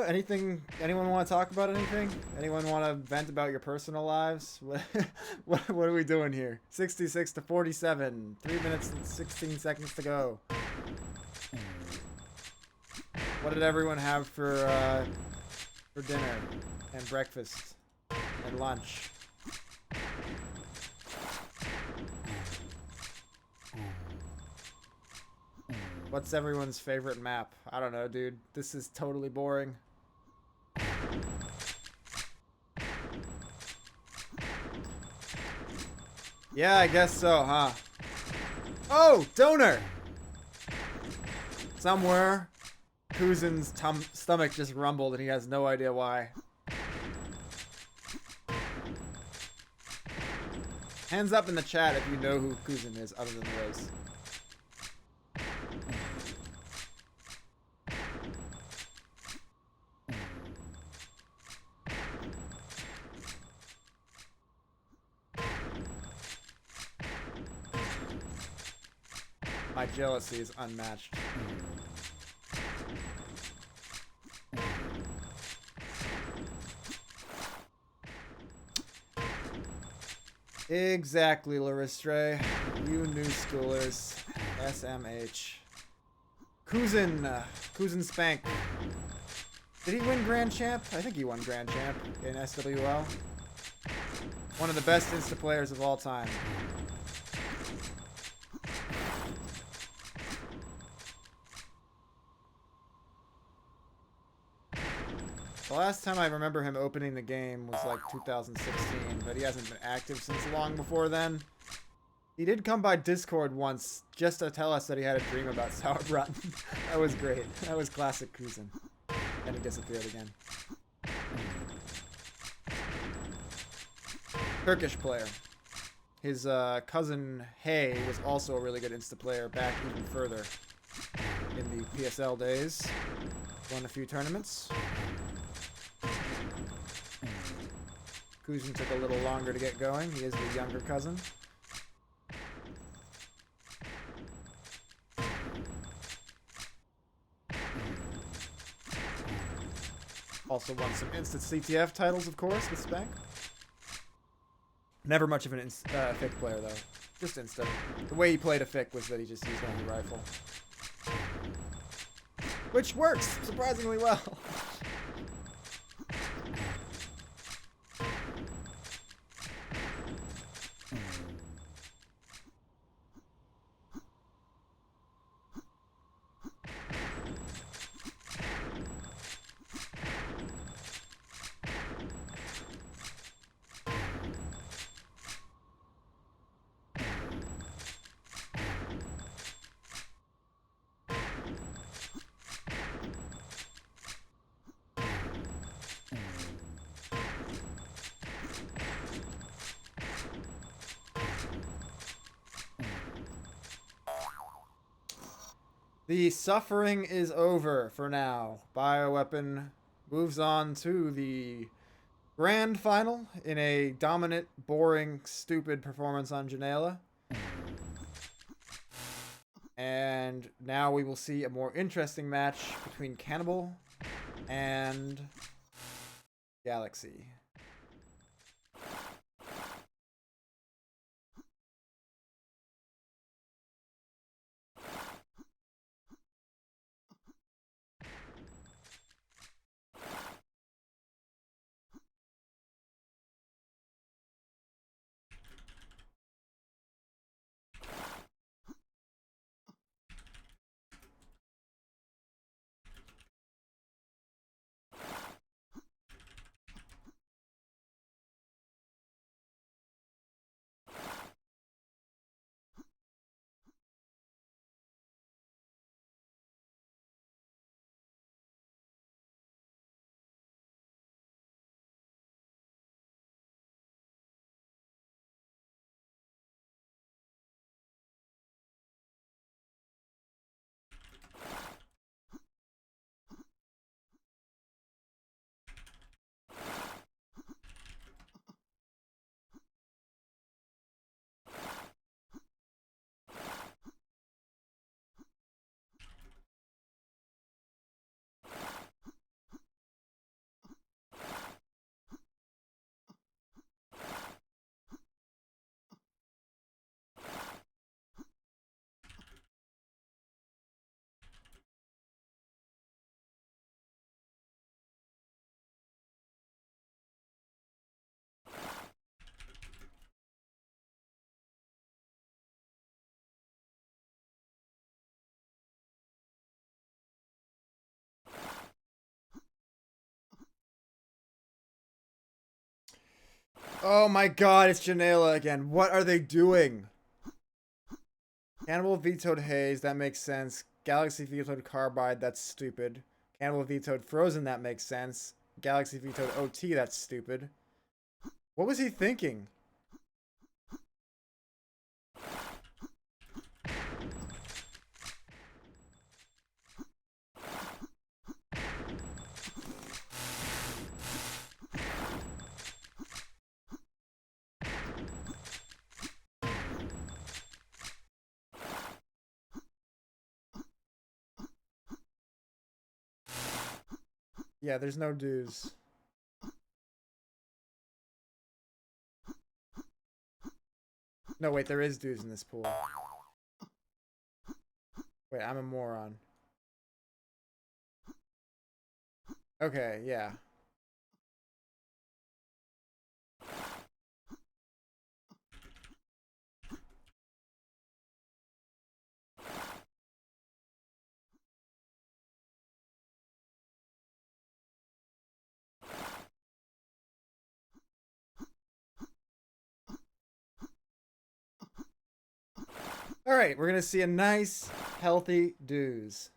[SPEAKER 1] Anything? Anyone want to talk about anything? Anyone want to vent about your personal lives? What are we doing here? 66 to 47. 3 minutes and 16 seconds to go. What did everyone have for dinner and breakfast and lunch? What's everyone's favorite map? I don't know, dude. This is totally boring. Yeah, I guess so, huh? Oh, donor! Somewhere, Kuzin's stomach just rumbled and he has no idea why. Hands up in the chat if you know who Kuzin is other than Rose. My jealousy is unmatched. Exactly, Laristre. You new schoolers. SMH. Kuzin Spank. Did he win Grand Champ? I think he won Grand Champ in SWL. One of the best Insta players of all time. The last time I remember him opening the game was like 2016, but he hasn't been active since long before then. He did come by Discord once just to tell us that he had a dream about Sauer. That was great. That was classic Kuzin. And he disappeared again. Turkish player. His cousin Hay was also a really good Insta player back even further in the PSL days. Won a few tournaments. Kuzin took a little longer to get going. He is the younger cousin. Also won some instant CTF titles, of course, with Spank. Never much of an Fick player, though. Just Insta. The way he played a Fick was that he just used only rifle. Which works surprisingly well. The suffering is over for now. Bioweapon moves on to the grand final in a dominant, boring, stupid performance on Janela. And now we will see a more interesting match between Cannibal and Galaxy. Oh my god, it's Janela again. What are they doing? Cannibal vetoed Haze, that makes sense. Galaxy vetoed Carbide, that's stupid. Cannibal vetoed Frozen, that makes sense. Galaxy vetoed OT, that's stupid. What was he thinking? Yeah, there's no dues. No, wait, there is dues in this pool. Wait, I'm a moron. Okay, yeah. Alright, we're gonna see a nice, healthy dues.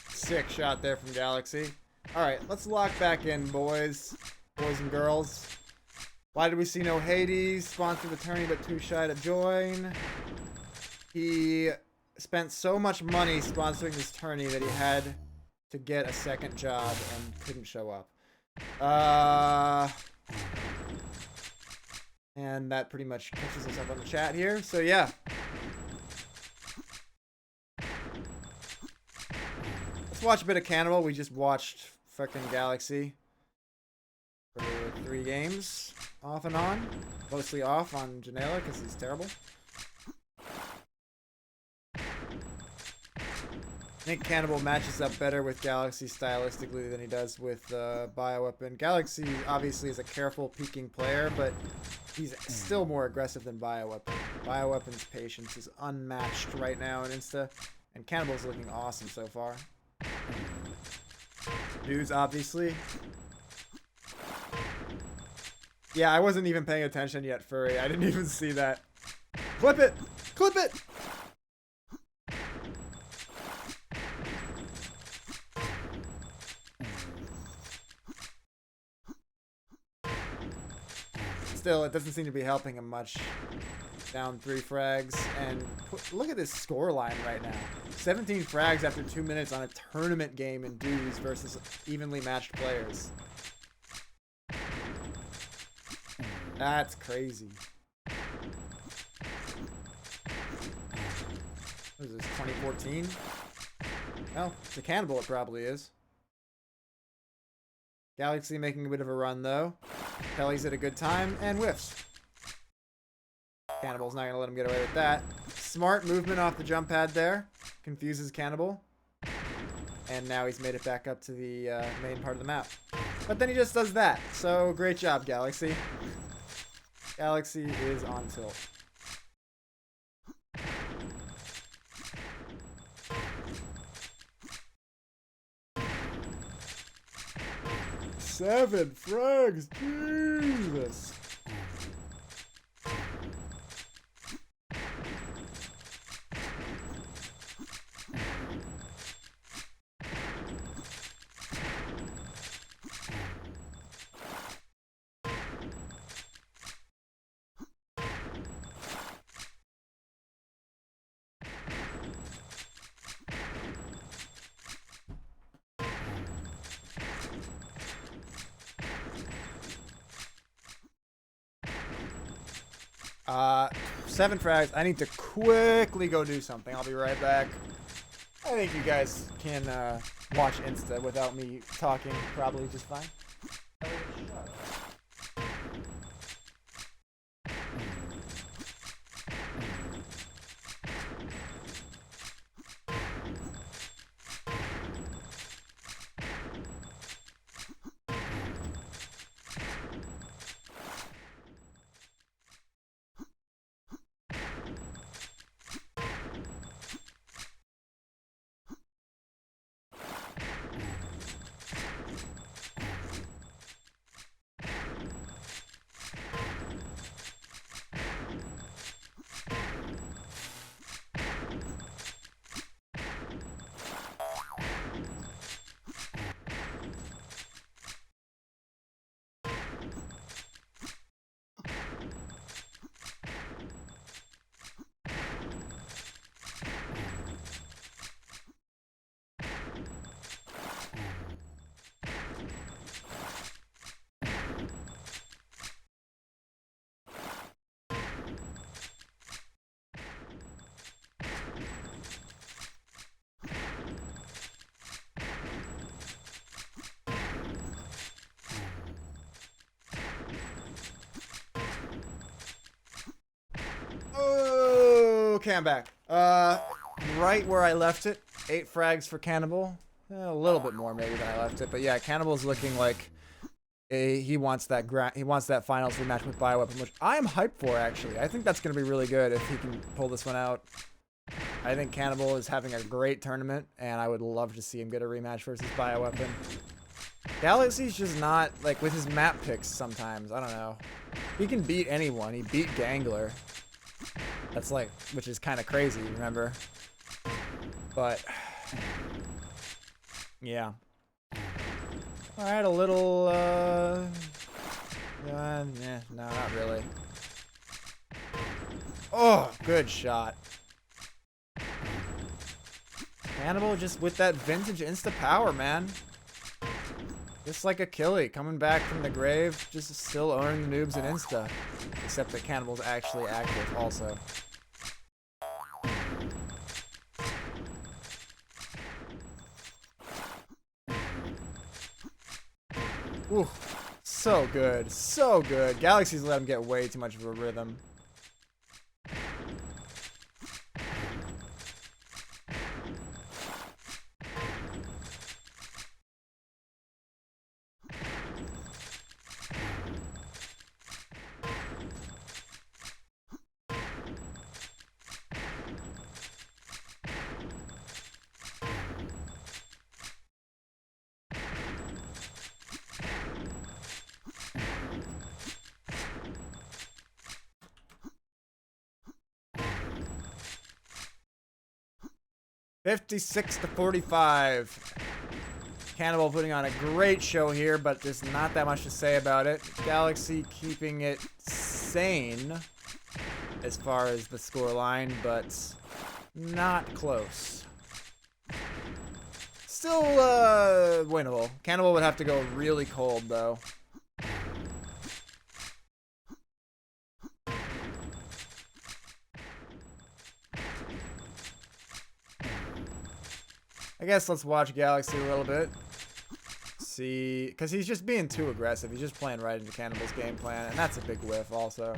[SPEAKER 1] Sick shot there from Galaxy. Alright, let's lock back in, boys. Boys and girls. Why did we see no Hades? Sponsored the tourney but too shy to join. He spent so much money sponsoring this tourney that he had to get a second job and couldn't show up. And that pretty much catches us up on the chat here. So yeah. Let's watch a bit of Cannibal. We just watched fucking Galaxy for 3 games. Off and on. Mostly off on Janela because he's terrible. I think Cannibal matches up better with Galaxy stylistically than he does with Bioweapon. Galaxy obviously is a careful peeking player, but he's still more aggressive than Bioweapon. Bioweapon's patience is unmatched right now in Insta, and Cannibal's looking awesome so far. Dudes, obviously. Yeah, I wasn't even paying attention yet, Furry. I didn't even see that. Clip it! Clip it! Still, it doesn't seem to be helping him much. Down 3 frags, and look at this score line right now. 17 frags after 2 minutes on a tournament game in dudes versus evenly matched players. That's crazy. What is this, 2014? Well, it's a Cannibal, it probably is. Galaxy making a bit of a run, though. Kelly's at a good time, and whiffs. Cannibal's not going to let him get away with that. Smart movement off the jump pad there. Confuses Cannibal. And now he's made it back up to the main part of the map. But then he just does that. So, great job, Galaxy. Galaxy is on tilt. Seven frags, Jesus. Seven frags. I need to quickly go do something. I'll be right back. I think you guys can watch Insta without me talking probably just fine. Okay, I'm back. Right where I left it. 8 frags for Cannibal. A little bit more maybe than I left it, but yeah, Cannibal's looking like he wants that finals rematch with Bioweapon, which I am hyped for actually. I think that's gonna be really good if he can pull this one out. I think Cannibal is having a great tournament, and I would love to see him get a rematch versus Bioweapon. Galaxy's just not, like, with his map picks sometimes, I don't know. He can beat anyone. He beat Gangler. That's like, which is kind of crazy, remember? But, yeah. Alright, a little, no, not really. Oh, good shot. Cannibal just with that vintage insta power, man. Just like Achille, coming back from the grave, just still owning the noobs in insta. Except that Cannibal's actually active also. Ooh, so good, so good. Galaxy's let him get way too much of a rhythm. 56 to 45. Cannibal putting on a great show here, but there's not that much to say about it. Galaxy keeping it sane as far as the scoreline, but not close. Still winnable. Cannibal would have to go really cold, though. I guess let's watch Galaxy a little bit. See, because he's just being too aggressive. He's just playing right into Cannibal's game plan, and that's a big whiff also.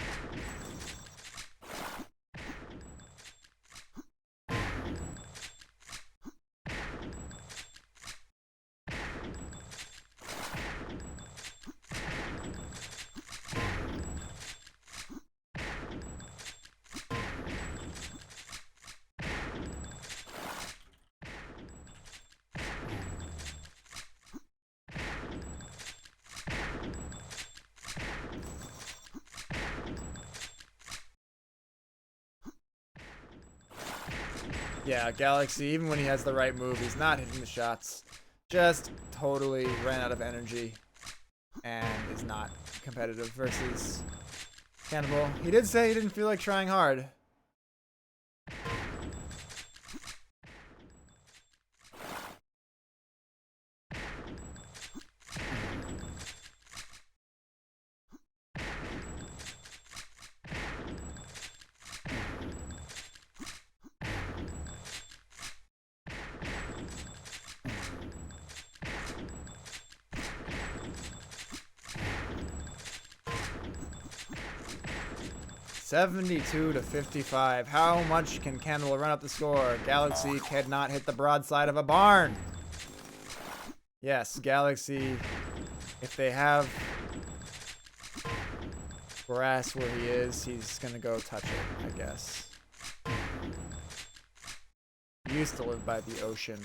[SPEAKER 1] Yeah, Galaxy, even when he has the right move, he's not hitting the shots. Just totally ran out of energy and is not competitive versus Cannibal. He did say he didn't feel like trying hard. $72 to 55. How much can Cannibal run up the score? Galaxy cannot hit the broadside of a barn. Yes, Galaxy, if they have grass where he is, he's gonna go touch it, I guess. He used to live by the ocean.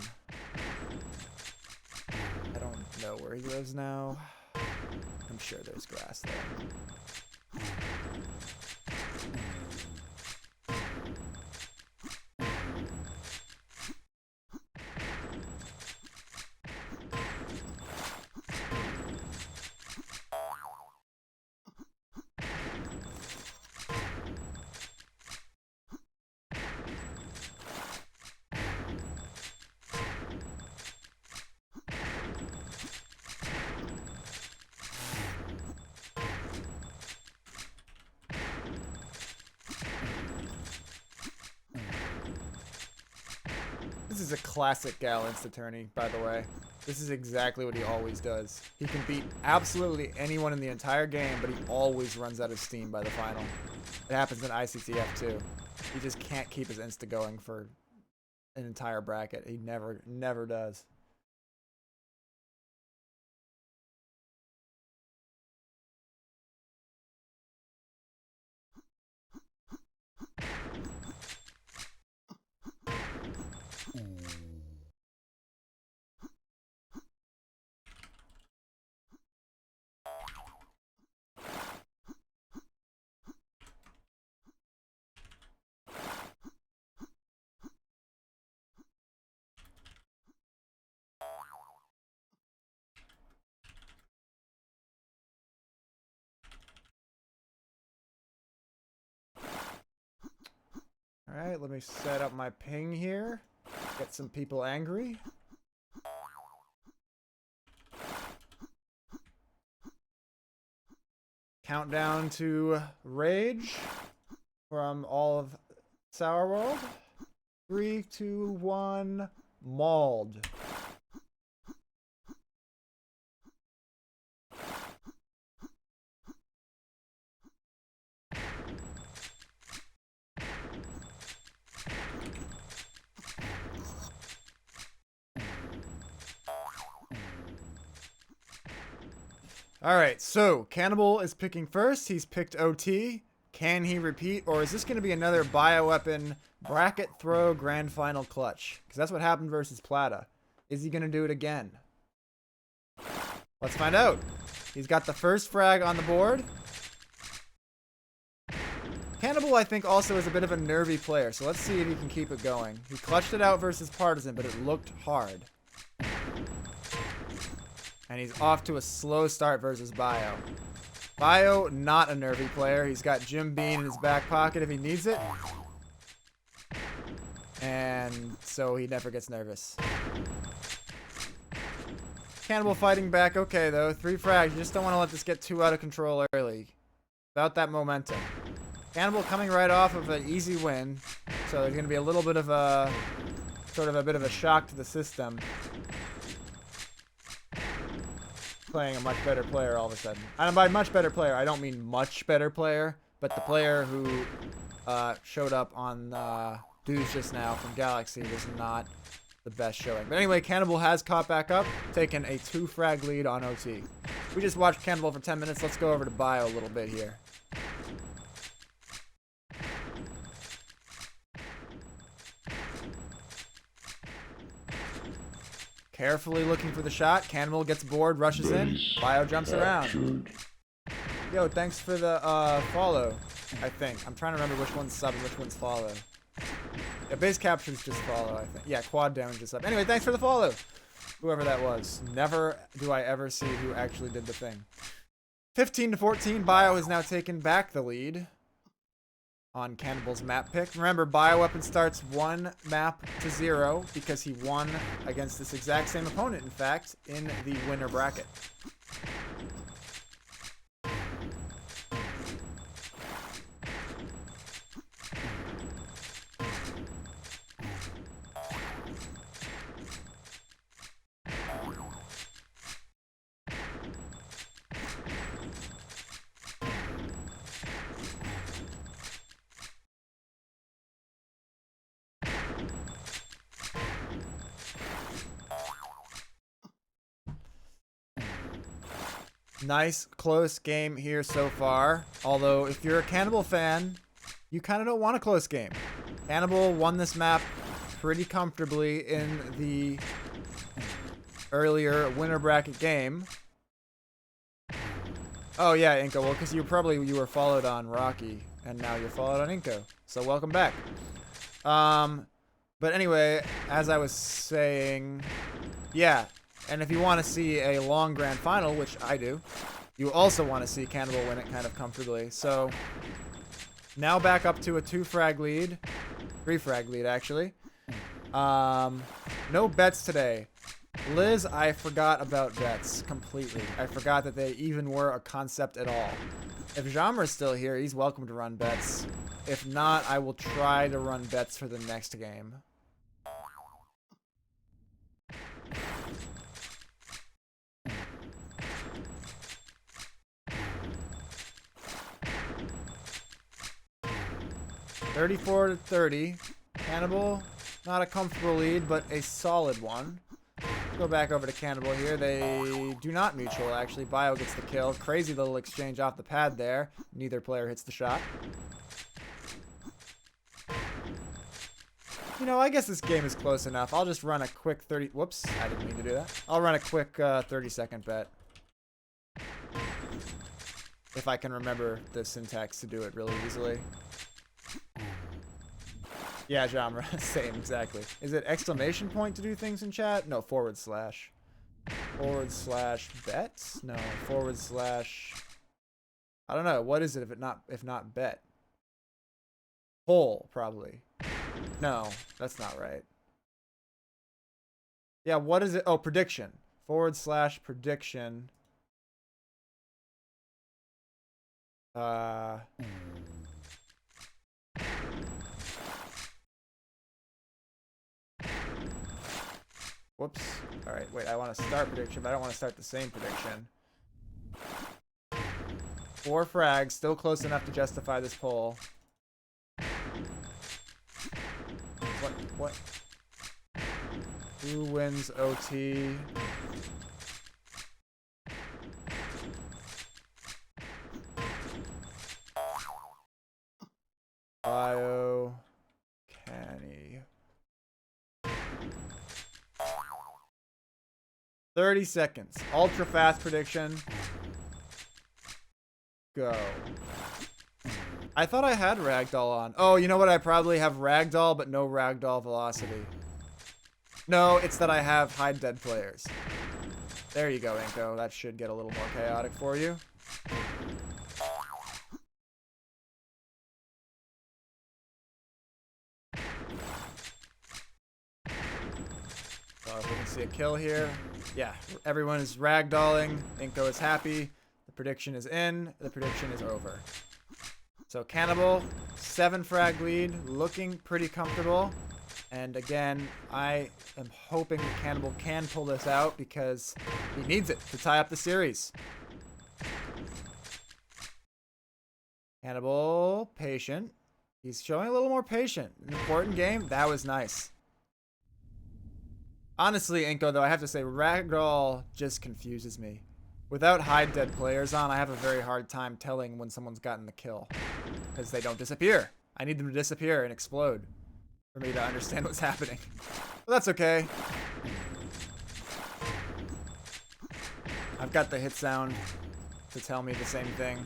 [SPEAKER 1] I don't know where he lives now. I'm sure there's grass there. This is a classic Gal Insta-tourney, by the way. This is exactly what he always does. He can beat absolutely anyone in the entire game, but he always runs out of steam by the final. It happens in ICTF too. He just can't keep his Insta going for an entire bracket. He never does. Alright, let me set up my ping here. Get some people angry. Countdown to Rage from all of Sauer World. 3, 2, 1, mauled. Alright, so Cannibal is picking first. He's picked OT. Can he repeat, or is this going to be another bioweapon bracket throw grand final clutch? Because that's what happened versus Plata. Is he going to do it again? Let's find out. He's got the first frag on the board. Cannibal, I think, also is a bit of a nervy player, so let's see if he can keep it going. He clutched it out versus Partisan, but it looked hard. And he's off to a slow start versus Bio. Bio, not a nervy player. He's got Jim Bean in his back pocket if he needs it. And so he never gets nervous. Cannibal fighting back okay, though. 3 frags. You just don't want to let this get too out of control early. About that momentum. Cannibal coming right off of an easy win. So there's going to be a little bit of a... sort of a bit of a shock to the system. Playing a much better player all of a sudden. And by much better player, I don't mean much better player, but the player who showed up on Dudes just now from Galaxy was not the best showing. But anyway, Cannibal has caught back up, taken a 2-frag lead on OT. We just watched Cannibal for 10 minutes. Let's go over to Bio a little bit here. Carefully looking for the shot. Cannibal gets bored, rushes in. Bio jumps around. Yo, thanks for the follow, I think. I'm trying to remember which one's sub and which one's follow. Yeah, base capture's just follow, I think. Yeah, quad damage is sub. Anyway, thanks for the follow. Whoever that was. Never do I ever see who actually did the thing. 15-14. Bio has now taken back the lead on Cannibal's map pick. Remember, Bioweapon starts 1 map to 0 because he won against this exact same opponent, in fact, in the winner bracket. Nice, close game here so far. Although, if you're a Cannibal fan, you kind of don't want a close game. Cannibal won this map pretty comfortably in the earlier winner bracket game. Oh yeah, Inko. Well, because you were followed on Rocky, and now you're followed on Inko. So welcome back. But anyway, as I was saying, yeah. And if you want to see a long grand final, which I do, you also want to see Cannibal win it kind of comfortably. So now back up to a 2-frag lead. 3-frag lead, actually. No bets today. Liz, I forgot about bets completely. I forgot that they even were a concept at all. If Jammer's still here, he's welcome to run bets. If not, I will try to run bets for the next game. $34-30. Cannibal, not a comfortable lead, but a solid one. Let's go back over to Cannibal here. They do not mutual, actually. Bio gets the kill. Crazy little exchange off the pad there. Neither player hits the shot. You know, I guess this game is close enough. I'll just run a quick 30... Whoops, I didn't mean to do that. I'll run a quick 30-second bet. If I can remember the syntax to do it really easily. Yeah, genre. Same, exactly. Is it exclamation point to do things in chat? No, /. Bet? No, / I don't know. What is it if not bet? Poll, probably. No, that's not right. Yeah, what is it? Oh, prediction. / prediction. Whoops. Alright, wait, I want to start prediction, but I don't want to start the same prediction. 4 frags, still close enough to justify this poll. What? Who wins OT? Bio. Canny. 30 seconds. Ultra fast prediction. Go. I thought I had ragdoll on. Oh, you know what? I probably have ragdoll, but no ragdoll velocity. No, it's that I have hide dead players. There you go, Inko. That should get a little more chaotic for you. So if we can see a kill here. Yeah, everyone is ragdolling. Inko is happy. The prediction is in. The prediction is over. So Cannibal, 7 frag lead, looking pretty comfortable. And again, I am hoping that Cannibal can pull this out because he needs it to tie up the series. Cannibal, patient. He's showing a little more patient. An important game. That was nice. Honestly, Inko, though, I have to say, Ragdoll just confuses me. Without hide dead players on, I have a very hard time telling when someone's gotten the kill. Because they don't disappear. I need them to disappear and explode for me to understand what's happening. But that's okay. I've got the hit sound to tell me the same thing.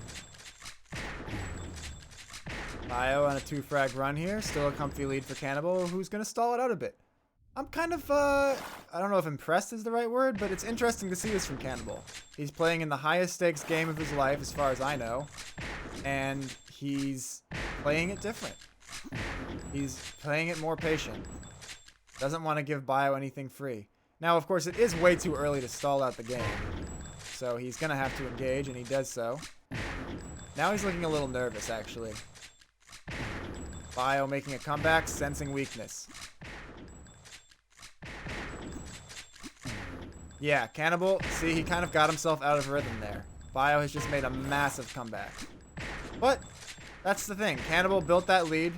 [SPEAKER 1] Bio on a 2-frag run here. Still a comfy lead for Cannibal, who's going to stall it out a bit. I'm kind of, I don't know if impressed is the right word, but it's interesting to see this from Cannibal. He's playing in the highest stakes game of his life, as far as I know, and he's playing it different. He's playing it more patient. Doesn't want to give Bio anything free. Now, of course, it is way too early to stall out the game, so he's going to have to engage, and he does so. Now he's looking a little nervous, actually. Bio making a comeback, sensing weakness. Yeah, Cannibal, see, he kind of got himself out of rhythm there. Bio has just made a massive comeback. But that's the thing. Cannibal built that lead,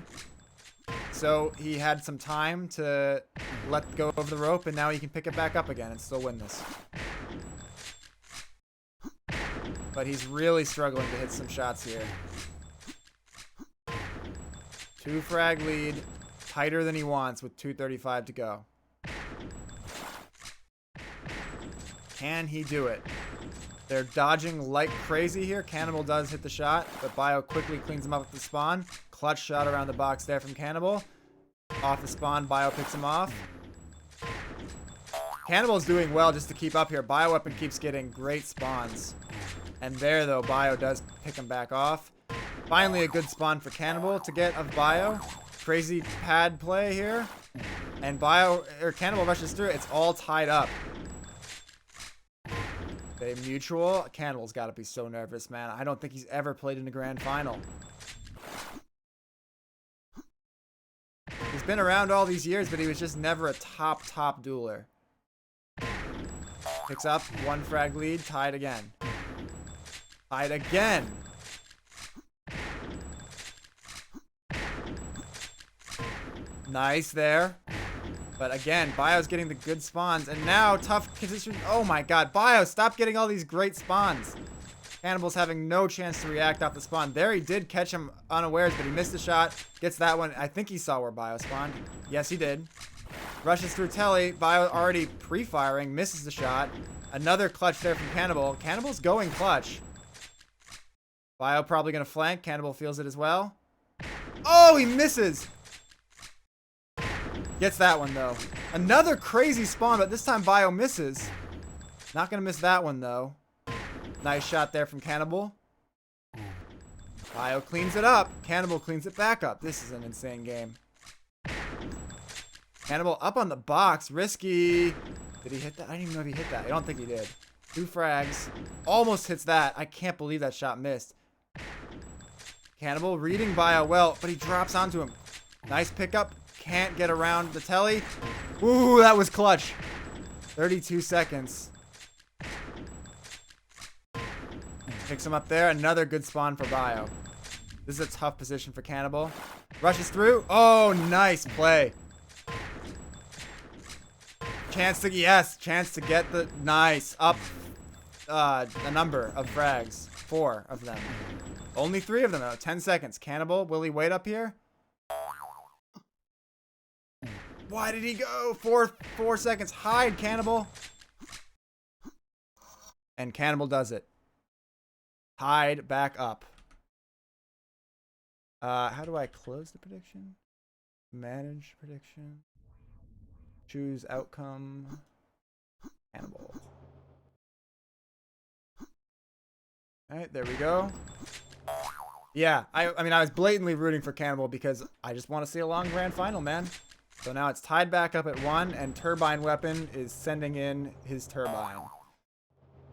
[SPEAKER 1] so he had some time to let go of the rope, and now he can pick it back up again and still win this. But he's really struggling to hit some shots here. 2-frag lead, tighter than he wants with 2:35 to go. Can he do it? They're dodging like crazy here. Cannibal does hit the shot, but Bio quickly cleans him up with the spawn. Clutch shot around the box there from Cannibal. Off the spawn, Bio picks him off. Cannibal's doing well just to keep up here. Bioweapon keeps getting great spawns. And there, though, Bio does pick him back off. Finally, a good spawn for Cannibal to get of Bio. Crazy pad play here. And Cannibal rushes through. It's all tied up. They mutual. Cannibal's got to be so nervous, man. I don't think he's ever played in a grand final. He's been around all these years, but he was just never a top dueler. Picks up 1-frag lead, tied again. Tied again. Nice there. But again, Bio's getting the good spawns. And now, tough position. Oh my god, Bio, stop getting all these great spawns. Cannibal's having no chance to react off the spawn. There he did catch him unawares, but he missed the shot. Gets that one. I think he saw where Bio spawned. Yes, he did. Rushes through Telly. Bio already pre-firing. Misses the shot. Another clutch there from Cannibal. Cannibal's going clutch. Bio probably going to flank. Cannibal feels it as well. Oh, he misses. Gets that one, though. Another crazy spawn, but this time Bio misses. Not going to miss that one, though. Nice shot there from Cannibal. Bio cleans it up. Cannibal cleans it back up. This is an insane game. Cannibal up on the box. Risky. Did he hit that? I don't even know if he hit that. I don't think he did. 2 frags. Almost hits that. I can't believe that shot missed. Cannibal reading Bio well, but he drops onto him. Nice pickup. Can't get around the telly. Ooh, that was clutch. 32 seconds. Picks him up there. Another good spawn for Bio. This is a tough position for Cannibal. Rushes through. Oh, nice play. Chance to get the nice up a number of frags. 4 of them. Only 3 of them though. 10 seconds. Cannibal, will he wait up here? Why did he go? 4 seconds. Hide, Cannibal. And Cannibal does it. Hide back up. How do I close the prediction? Manage prediction. Choose outcome. Cannibal. Alright, there we go. Yeah, I mean, I was blatantly rooting for Cannibal because I just want to see a long grand final, man. So now it's tied back up at 1, and Turbine Weapon is sending in his turbine.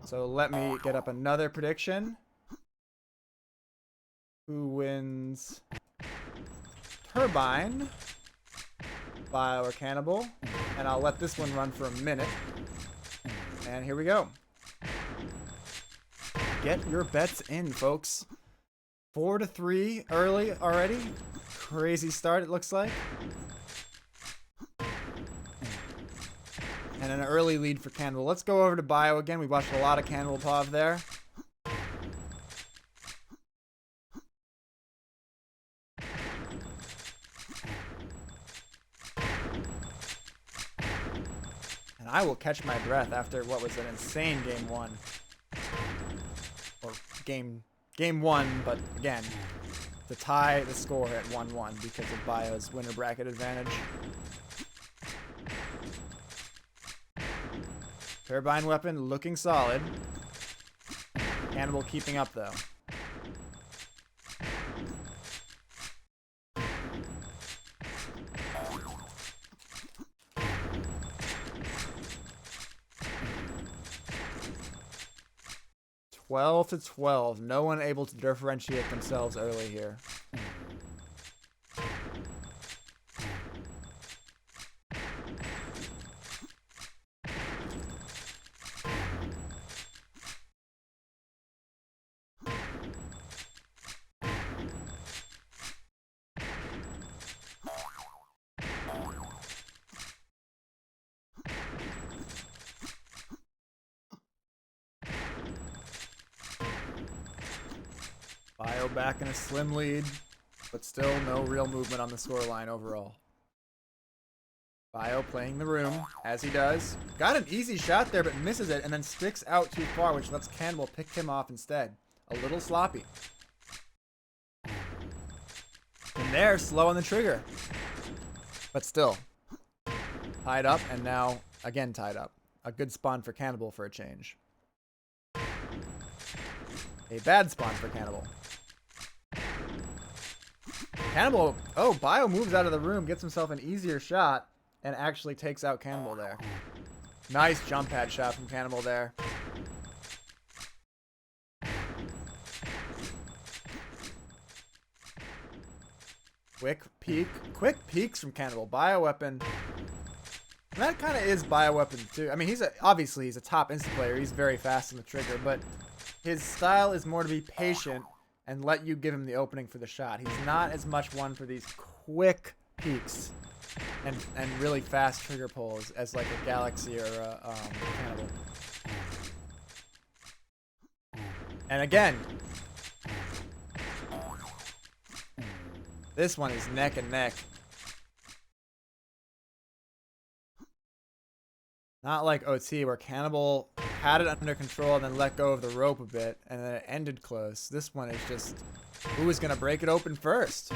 [SPEAKER 1] So let me get up another prediction. Who wins? Turbine, Bio, or Cannibal. And I'll let this one run for a minute. And here we go. Get your bets in, folks. 4-3 early already. Crazy start, it looks like. And an early lead for Cannibal. Let's go over to Bio again. We watched a lot of Cannibal Pov there. And I will catch my breath after what was an insane game 1. Or game 1, but again, to tie the score at 1-1 because of Bio's winner bracket advantage. Turbine Weapon looking solid. Cannibal keeping up though. $12 to 12. No one able to differentiate themselves early here. Bio back in a slim lead, but still no real movement on the scoreline overall. Bio playing the room, as he does. Got an easy shot there, but misses it, and then sticks out too far, which lets Cannibal pick him off instead. A little sloppy. And there, slow on the trigger. But still. Tied up, and now, again tied up. A good spawn for Cannibal for a change. A bad spawn for Cannibal. Cannibal, oh, Bio moves out of the room, gets himself an easier shot, and actually takes out Cannibal there. Nice jump pad shot from Cannibal there. Quick peeks from Cannibal. Bioweapon. That kind of is Bioweapon too. I mean, obviously he's a top instant player. He's very fast on the trigger, but his style is more to be patient and let you give him the opening for the shot. He's not as much one for these quick peeks and really fast trigger pulls as like a Galaxy or a Cannibal. And again, this one is neck and neck. Not like OT where Cannibal had it under control and then let go of the rope a bit and then it ended close. This one is just, who is going to break it open first?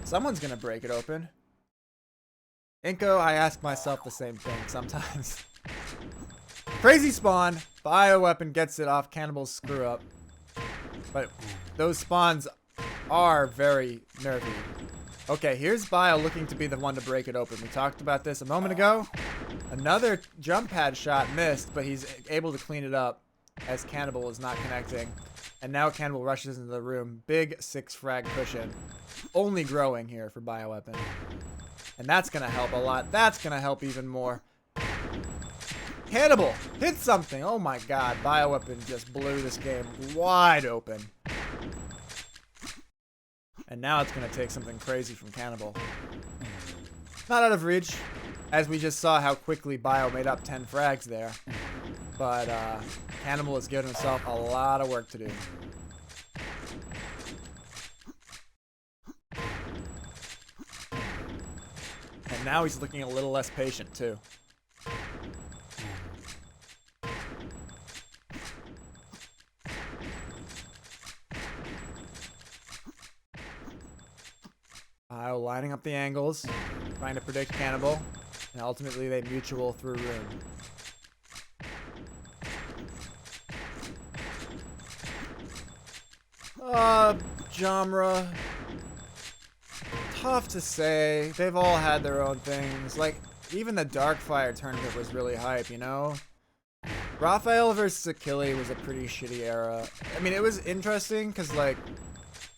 [SPEAKER 1] Someone's going to break it open. Inko, I ask myself the same thing sometimes. Crazy spawn. Bioweapon gets it off Cannibal's screw up. But those spawns are very nervy. Okay, here's Bio looking to be the one to break it open. We talked about this a moment ago. Another jump pad shot missed, but he's able to clean it up as Cannibal is not connecting. And now Cannibal rushes into the room. Big 6 frag cushion. Only growing here for Bioweapon. And that's going to help a lot. That's going to help even more. Cannibal hit something. Oh my god. Bioweapon just blew this game wide open. And now it's going to take something crazy from Cannibal. Not out of reach, as we just saw how quickly Bio made up 10 frags there. But Cannibal has given himself a lot of work to do. And now he's looking a little less patient too. Mile lining up the angles, trying to predict Cannibal, and ultimately they mutual through Rune. Genre. Tough to say. They've all had their own things. Like, even the Darkfire tournament was really hype, you know? Raphael versus Achille was a pretty shitty era. I mean, it was interesting because, like,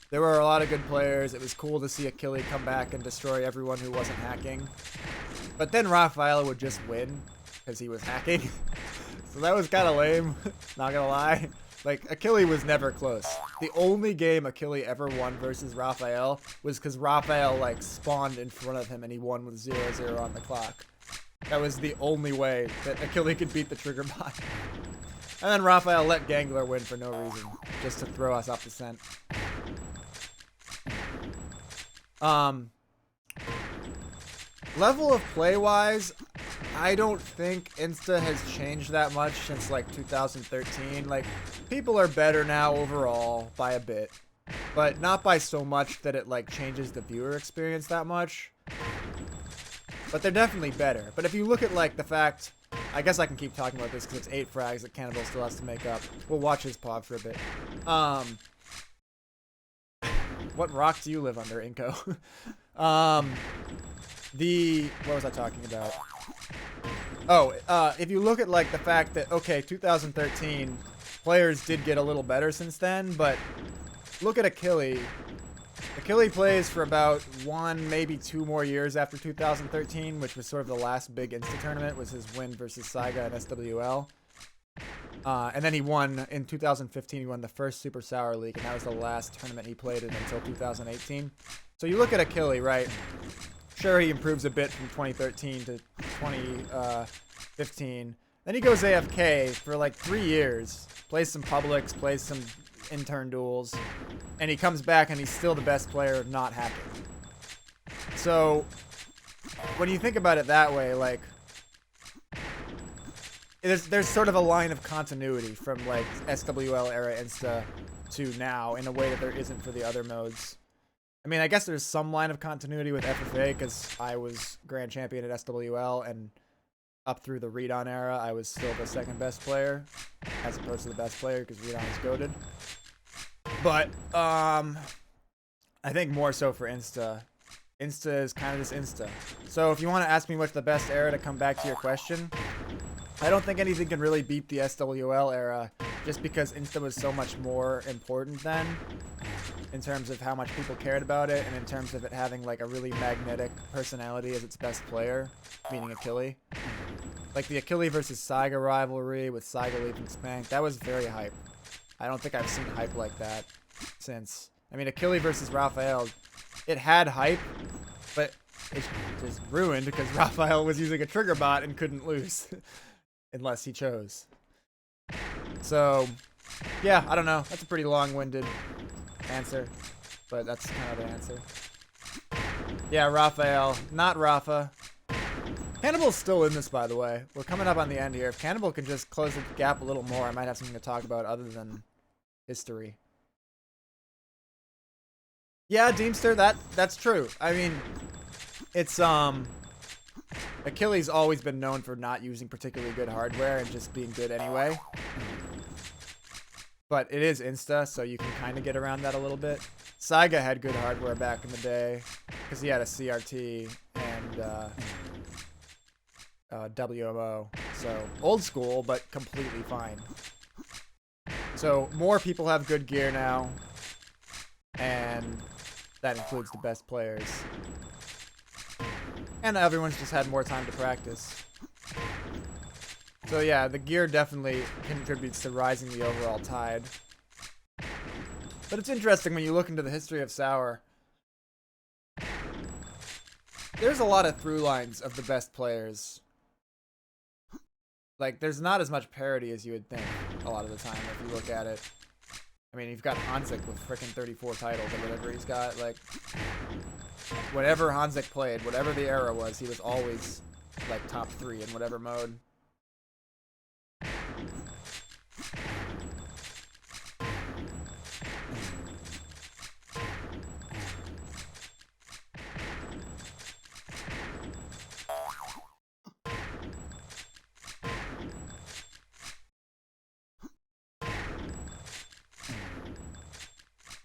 [SPEAKER 1] there were a lot of good players. It was cool to see Achille come back and destroy everyone who wasn't hacking. But then Raphael would just win because he was hacking. So that was kind of lame, not gonna lie. Like, Achille was never close. The only game Achille ever won versus Raphael was because Raphael, like, spawned in front of him and he won with 0-0 on the clock. That was the only way that Achille could beat the trigger bot. And then Raphael let Gangler win for no reason, just to throw us off the scent. Level of play-wise, I don't think Insta has changed that much since, like, 2013. Like, people are better now overall by a bit, but not by so much that it, like, changes the viewer experience that much. But they're definitely better. But if you look at, like, the fact... I guess I can keep talking about this because it's 8 frags that Cannibal still has to make up. We'll watch his pod for a bit. What rock do you live under, Inko? What was I talking about? Oh, if you look at, like, the fact that, okay, 2013, players did get a little better since then, but look at Achille. Achille plays for about 1, maybe 2 more years after 2013, which was sort of the last big Insta tournament, was his win versus Saiga and SWL. And then he won, in 2015, he won the first Super Sauer League, and that was the last tournament he played in until 2018. So you look at Achille, right? Sure, he improves a bit from 2013 to 2015. Then he goes AFK for like 3 years, plays some publics, plays some intern duels, and he comes back and he's still the best player not hacking. So when you think about it that way, like, there's sort of a line of continuity from, like, SWL era Insta to now in a way that there isn't for the other modes. I mean, I guess there's some line of continuity with FFA because I was grand champion at SWL, and up through the Redon era, I was still the second best player as opposed to the best player because Redon was goated. But I think more so for Insta. Insta is kind of just Insta. So if you want to ask me what's the best era to come back to your question, I don't think anything can really beat the SWL era just because Insta was so much more important then in terms of how much people cared about it and in terms of it having, like, a really magnetic personality as its best player, meaning Achille. Like the Achille versus Saiga rivalry with Saiga leaving Spank, that was very hype. I don't think I've seen hype like that since. I mean, Achille versus Raphael, it had hype, but it's just ruined because Raphael was using a trigger bot and couldn't lose. Unless he chose. So, yeah, I don't know. That's a pretty long-winded answer, but that's kind of the answer. Yeah, Raphael, not Rafa. Cannibal's still in this, by the way. We're coming up on the end here. If Cannibal can just close the gap a little more, I might have something to talk about other than history. Yeah, Deemster, that's true. I mean, it's, Achilles always been known for not using particularly good hardware and just being good anyway. But it is Insta, so you can kind of get around that a little bit. Saiga had good hardware back in the day because he had a CRT and WMO. So old school, but completely fine. So more people have good gear now, and that includes the best players. And everyone's just had more time to practice. So yeah, the gear definitely contributes to rising the overall tide. But it's interesting when you look into the history of Sauer. There's a lot of through lines of the best players. Like, there's not as much parity as you would think a lot of the time if you look at it. I mean, you've got Hanzik with frickin' 34 titles or whatever he's got. Like, whatever Hanzik played, whatever the era was, he was always, like, top 3 in whatever mode.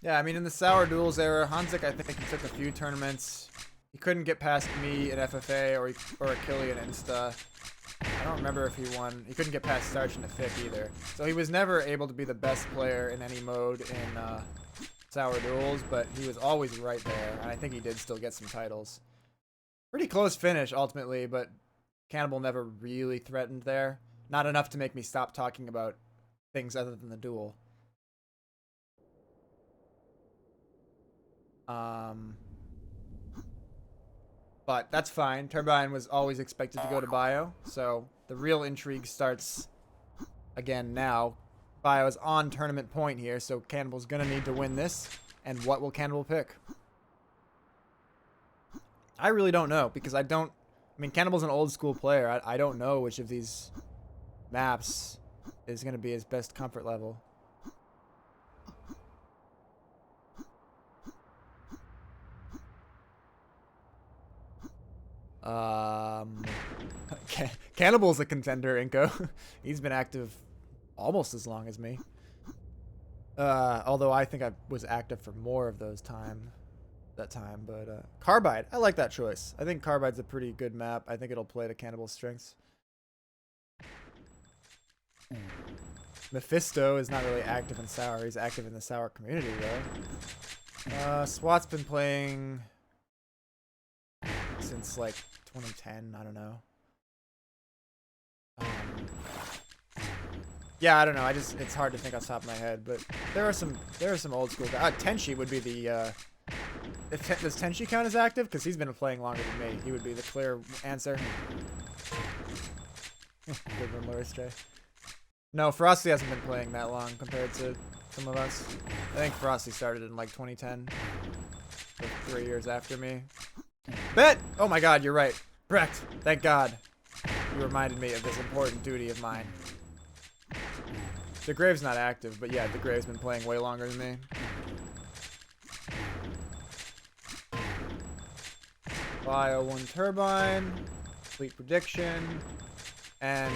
[SPEAKER 1] Yeah, I mean, in the Sauer duels era, Hanzik, I think he took a few tournaments. He couldn't get past me in FFA or Achille in Insta. I don't remember if he won. He couldn't get past Starch in the FIC either. So he was never able to be the best player in any mode in Sauer duels, but he was always right there. And I think he did still get some titles. Pretty close finish, ultimately, but Cannibal never really threatened there. Not enough to make me stop talking about things other than the duel. But that's fine. Turbine was always expected to go to Bio, so the real intrigue starts again now. Bio is on tournament point here, so Cannibal's gonna need to win this. And what will Cannibal pick? I really don't know, because I mean, Cannibal's an old school player. I don't know which of these maps is gonna be his best comfort level. Cannibal's a contender, Inko. He's been active almost as long as me. Although I think I was active for more of that time. But Carbide, I like that choice. I think Carbide's a pretty good map. I think it'll play to Cannibal's strengths. Mephisto is not really active in Sauer. He's active in the Sauer community, though. SWAT's been playing since like 2010. I don't know. Yeah, I don't know. It's hard to think off the top of my head, but there are some old school guys. Tenshi would be the. Does Tenshi count as active? Because he's been playing longer than me. He would be the clear answer. Good one, Loris J. No, Frosty hasn't been playing that long compared to some of us. I think Frosty started in like 2010. Like 3 years after me. Bet! Oh my god, you're right. Brecht, thank god. You reminded me of this important duty of mine. DeGrave's not active, but yeah, DeGrave's been playing way longer than me. Bio 1 Turbine. Fleet prediction. And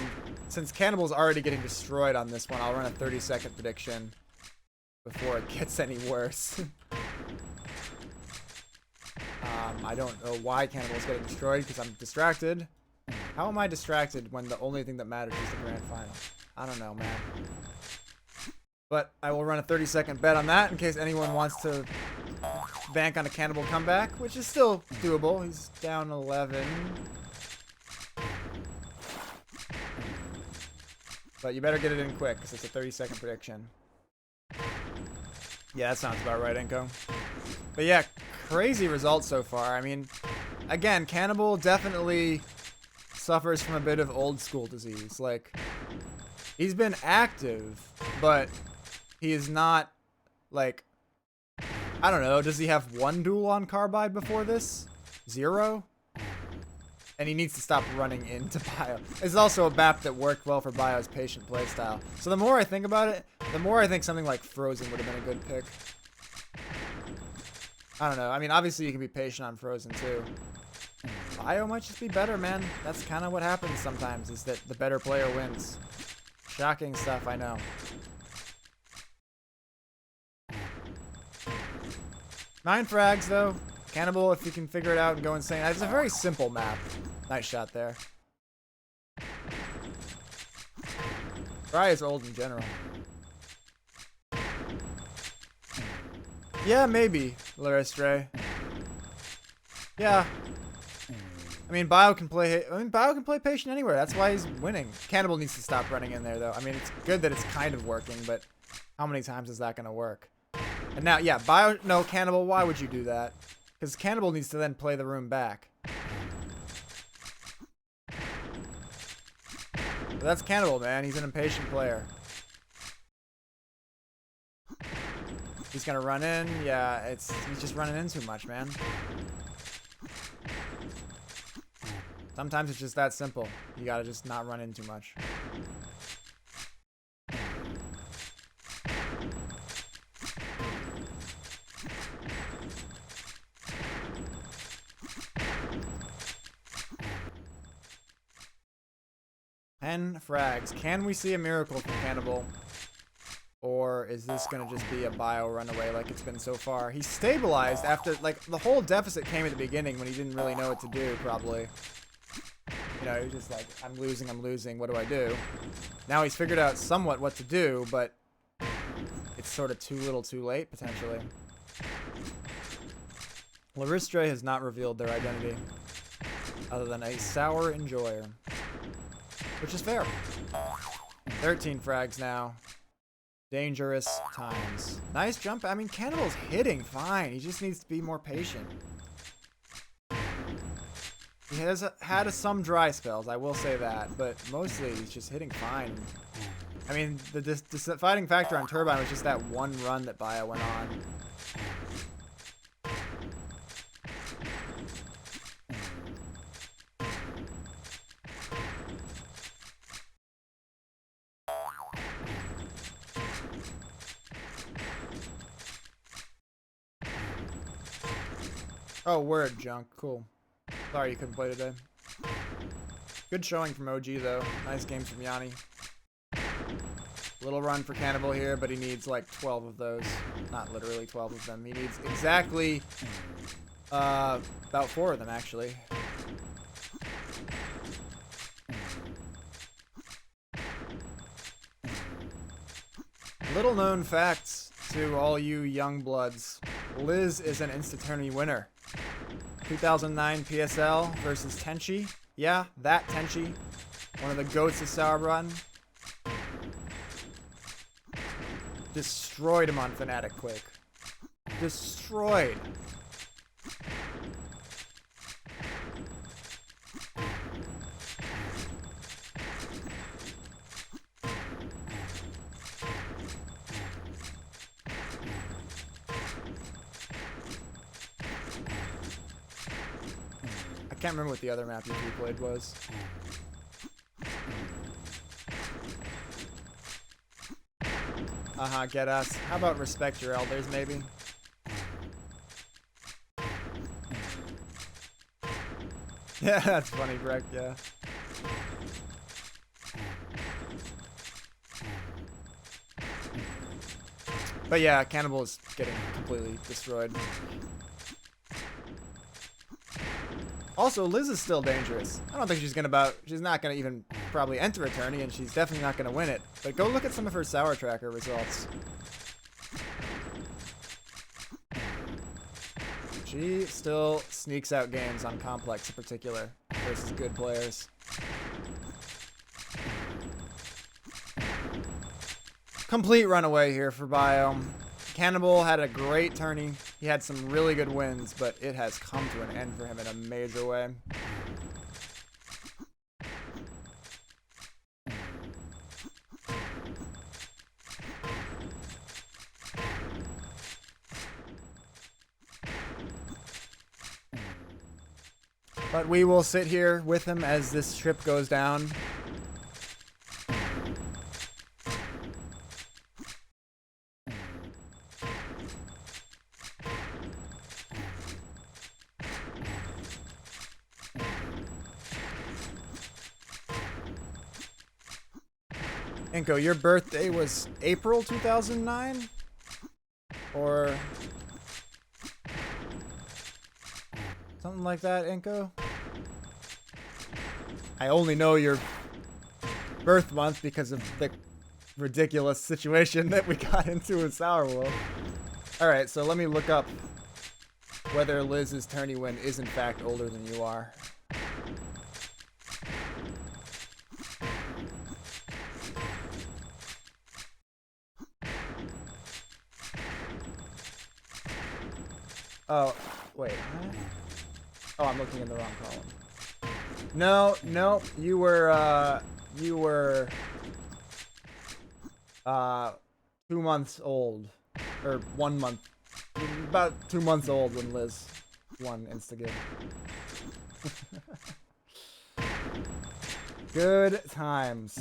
[SPEAKER 1] since Cannibal's already getting destroyed on this one, I'll run a 30-second prediction before it gets any worse. I don't know why Cannibal's getting destroyed, because I'm distracted. How am I distracted when the only thing that matters is the grand final? I don't know, man. But I will run a 30-second bet on that in case anyone wants to bank on a Cannibal comeback, which is still doable. He's down 11. But you better get it in quick, because it's a 30-second prediction. Yeah, that sounds about right, Inko. But yeah, crazy results so far. I mean, again, Cannibal definitely suffers from a bit of old school disease. Like, he's been active, but he is not, like, I don't know, does he have 1 duel on Carbide before this? 0? And he needs to stop running into Bio. It's also a map that worked well for Bio's patient playstyle. So the more I think about it, the more I think something like Frozen would have been a good pick. I don't know. I mean, obviously you can be patient on Frozen too. Bio might just be better, man. That's kind of what happens sometimes, is that the better player wins. Shocking stuff, I know. 9 frags, though. Cannibal, if you can figure it out and go insane. It's a very simple map. Nice shot there. Fry is old in general. Yeah, maybe, Larestre. Yeah. I mean, Bio can play patient anywhere. That's why he's winning. Cannibal needs to stop running in there, though. I mean, it's good that it's kind of working, but how many times is that going to work? And now, yeah, Bio... No, Cannibal, why would you do that? Because Cannibal needs to then play the room back. But that's Cannibal, man. He's an impatient player. He's going to run in. Yeah, he's just running in too much, man. Sometimes it's just that simple. You got to just not run in too much. Frags. Can we see a miracle from Cannibal? Or is this going to just be a bio runaway like it's been so far? He stabilized after, like, the whole deficit came at the beginning when he didn't really know what to do, probably. You know, he was just like, I'm losing, what do I do? Now he's figured out somewhat what to do, but it's sort of too little too late, potentially. Laristre has not revealed their identity, other than a Sauer enjoyer. Which is fair. 13 frags now. Dangerous times. Nice jump. I mean, Cannibal's hitting fine. He just needs to be more patient. He has had some dry spells, I will say that, but mostly he's just hitting fine. I mean, the deciding factor on Turbine was just that one run that Bio went on. Oh, word, Junk. Cool. Sorry you couldn't play today. Good showing from OG, though. Nice game from Yanni. Little run for Cannibal here, but he needs like 12 of those. Not literally 12 of them. He needs exactly about 4 of them, actually. Little known facts to all you young bloods. Liz is an Insta-Tourney winner. 2009 PSL versus Tenchi. Yeah, that Tenchi. One of the goats of Sauer Run. Destroyed him on Fnatic quick. Destroyed. I can't remember what the other map you played was. Get us. How about respect your elders, maybe? Yeah, that's funny, Greg, yeah. But yeah, Cannibal is getting completely destroyed. Also, Liz is still dangerous. I don't think she's not gonna even probably enter a tourney, and she's definitely not gonna win it. But go look at some of her Sauer tracker results. She still sneaks out games on Complex in particular versus good players. Complete runaway here for Bio. Cannibal had a great tourney. He had some really good wins, but it has come to an end for him in a major way. But we will sit here with him as this trip goes down. Inko, your birthday was April 2009? Or something like that, Inko? I only know your birth month because of the ridiculous situation that we got into in Sauer World. Alright, so let me look up whether Liz's tourney win is in fact older than you are. Oh, wait. What? Oh, I'm looking in the wrong column. No, you were 2 months old. Or 1 month. About 2 months old when Liz won Instagame. Good times.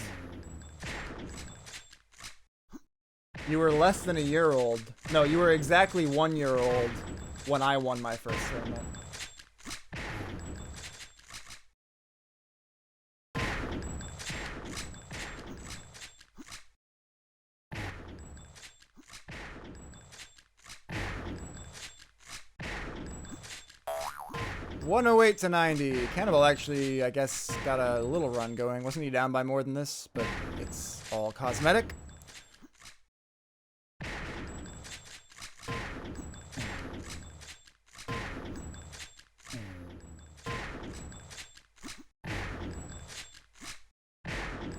[SPEAKER 1] You were less than a year old. No, you were exactly 1 year old when I won my first tournament. 108 to 90. Cannibal actually, I guess, got a little run going. Wasn't he down by more than this? But it's all cosmetic.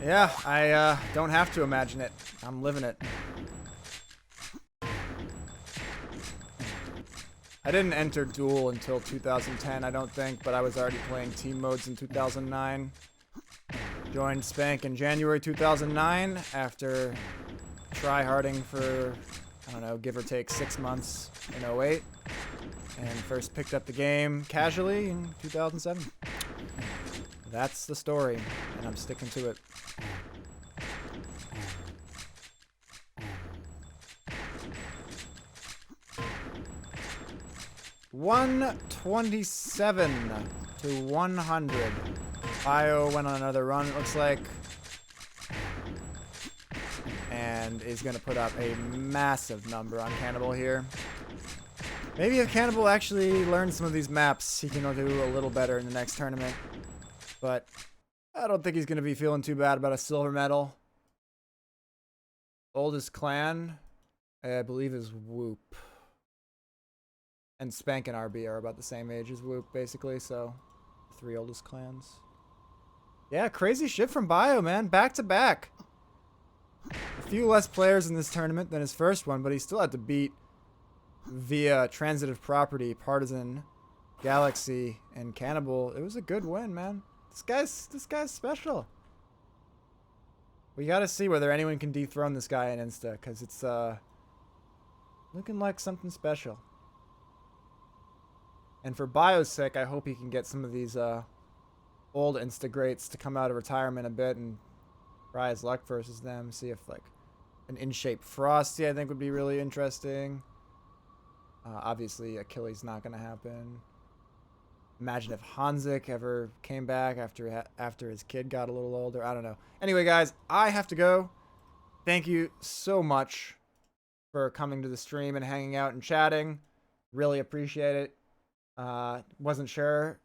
[SPEAKER 1] Yeah, I don't have to imagine it. I'm living it. I didn't enter Duel until 2010, I don't think, but I was already playing team modes in 2009. Joined Spank in January 2009 after tryharding for, I don't know, give or take 6 months in 08. And first picked up the game casually in 2007. That's the story, and I'm sticking to it. $127 to 100. Bio went on another run, it looks like. And is going to put up a massive number on Cannibal here. Maybe if Cannibal actually learns some of these maps, he can do a little better in the next tournament. But I don't think he's going to be feeling too bad about a silver medal. Oldest clan, I believe, is Whoop. And Spank and RB are about the same age as Whoop, basically, so 3 oldest clans. Yeah, crazy shit from Bio, man. Back to back. A few less players in this tournament than his first one, but he still had to beat via transitive property, Partisan, Galaxy, and Cannibal. It was a good win, man. This guy's special. We gotta see whether anyone can dethrone this guy in Insta, because it's looking like something special. And for Bio's sake, I hope he can get some of these old Insta greats to come out of retirement a bit and try his luck versus them. See if like an in-shape Frosty, I think, would be really interesting. Obviously, Achilles not gonna happen. Imagine if Hanzik ever came back after his kid got a little older. I don't know. Anyway, guys, I have to go. Thank you so much for coming to the stream and hanging out and chatting. Really appreciate it. Wasn't sure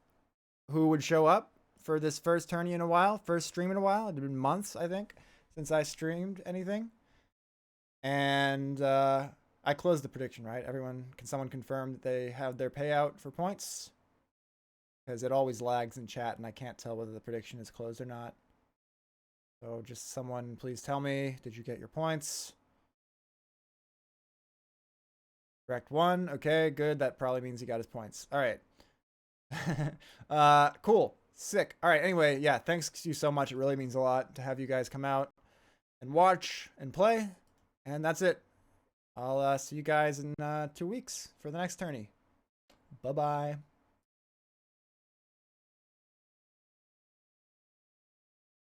[SPEAKER 1] who would show up for this first tourney in a while. First stream in a while. It had been months, I think, since I streamed anything. And I closed the prediction, right? Can someone confirm that they have their payout for points? Because it always lags in chat and I can't tell whether the prediction is closed or not. So just someone please tell me, did you get your points? Correct one. Okay, good. That probably means he got his points. All right. Cool. Sick. All right. Anyway, yeah, thanks to you so much. It really means a lot to have you guys come out and watch and play. And that's it. I'll see you guys in 2 weeks for the next tourney. Bye-bye.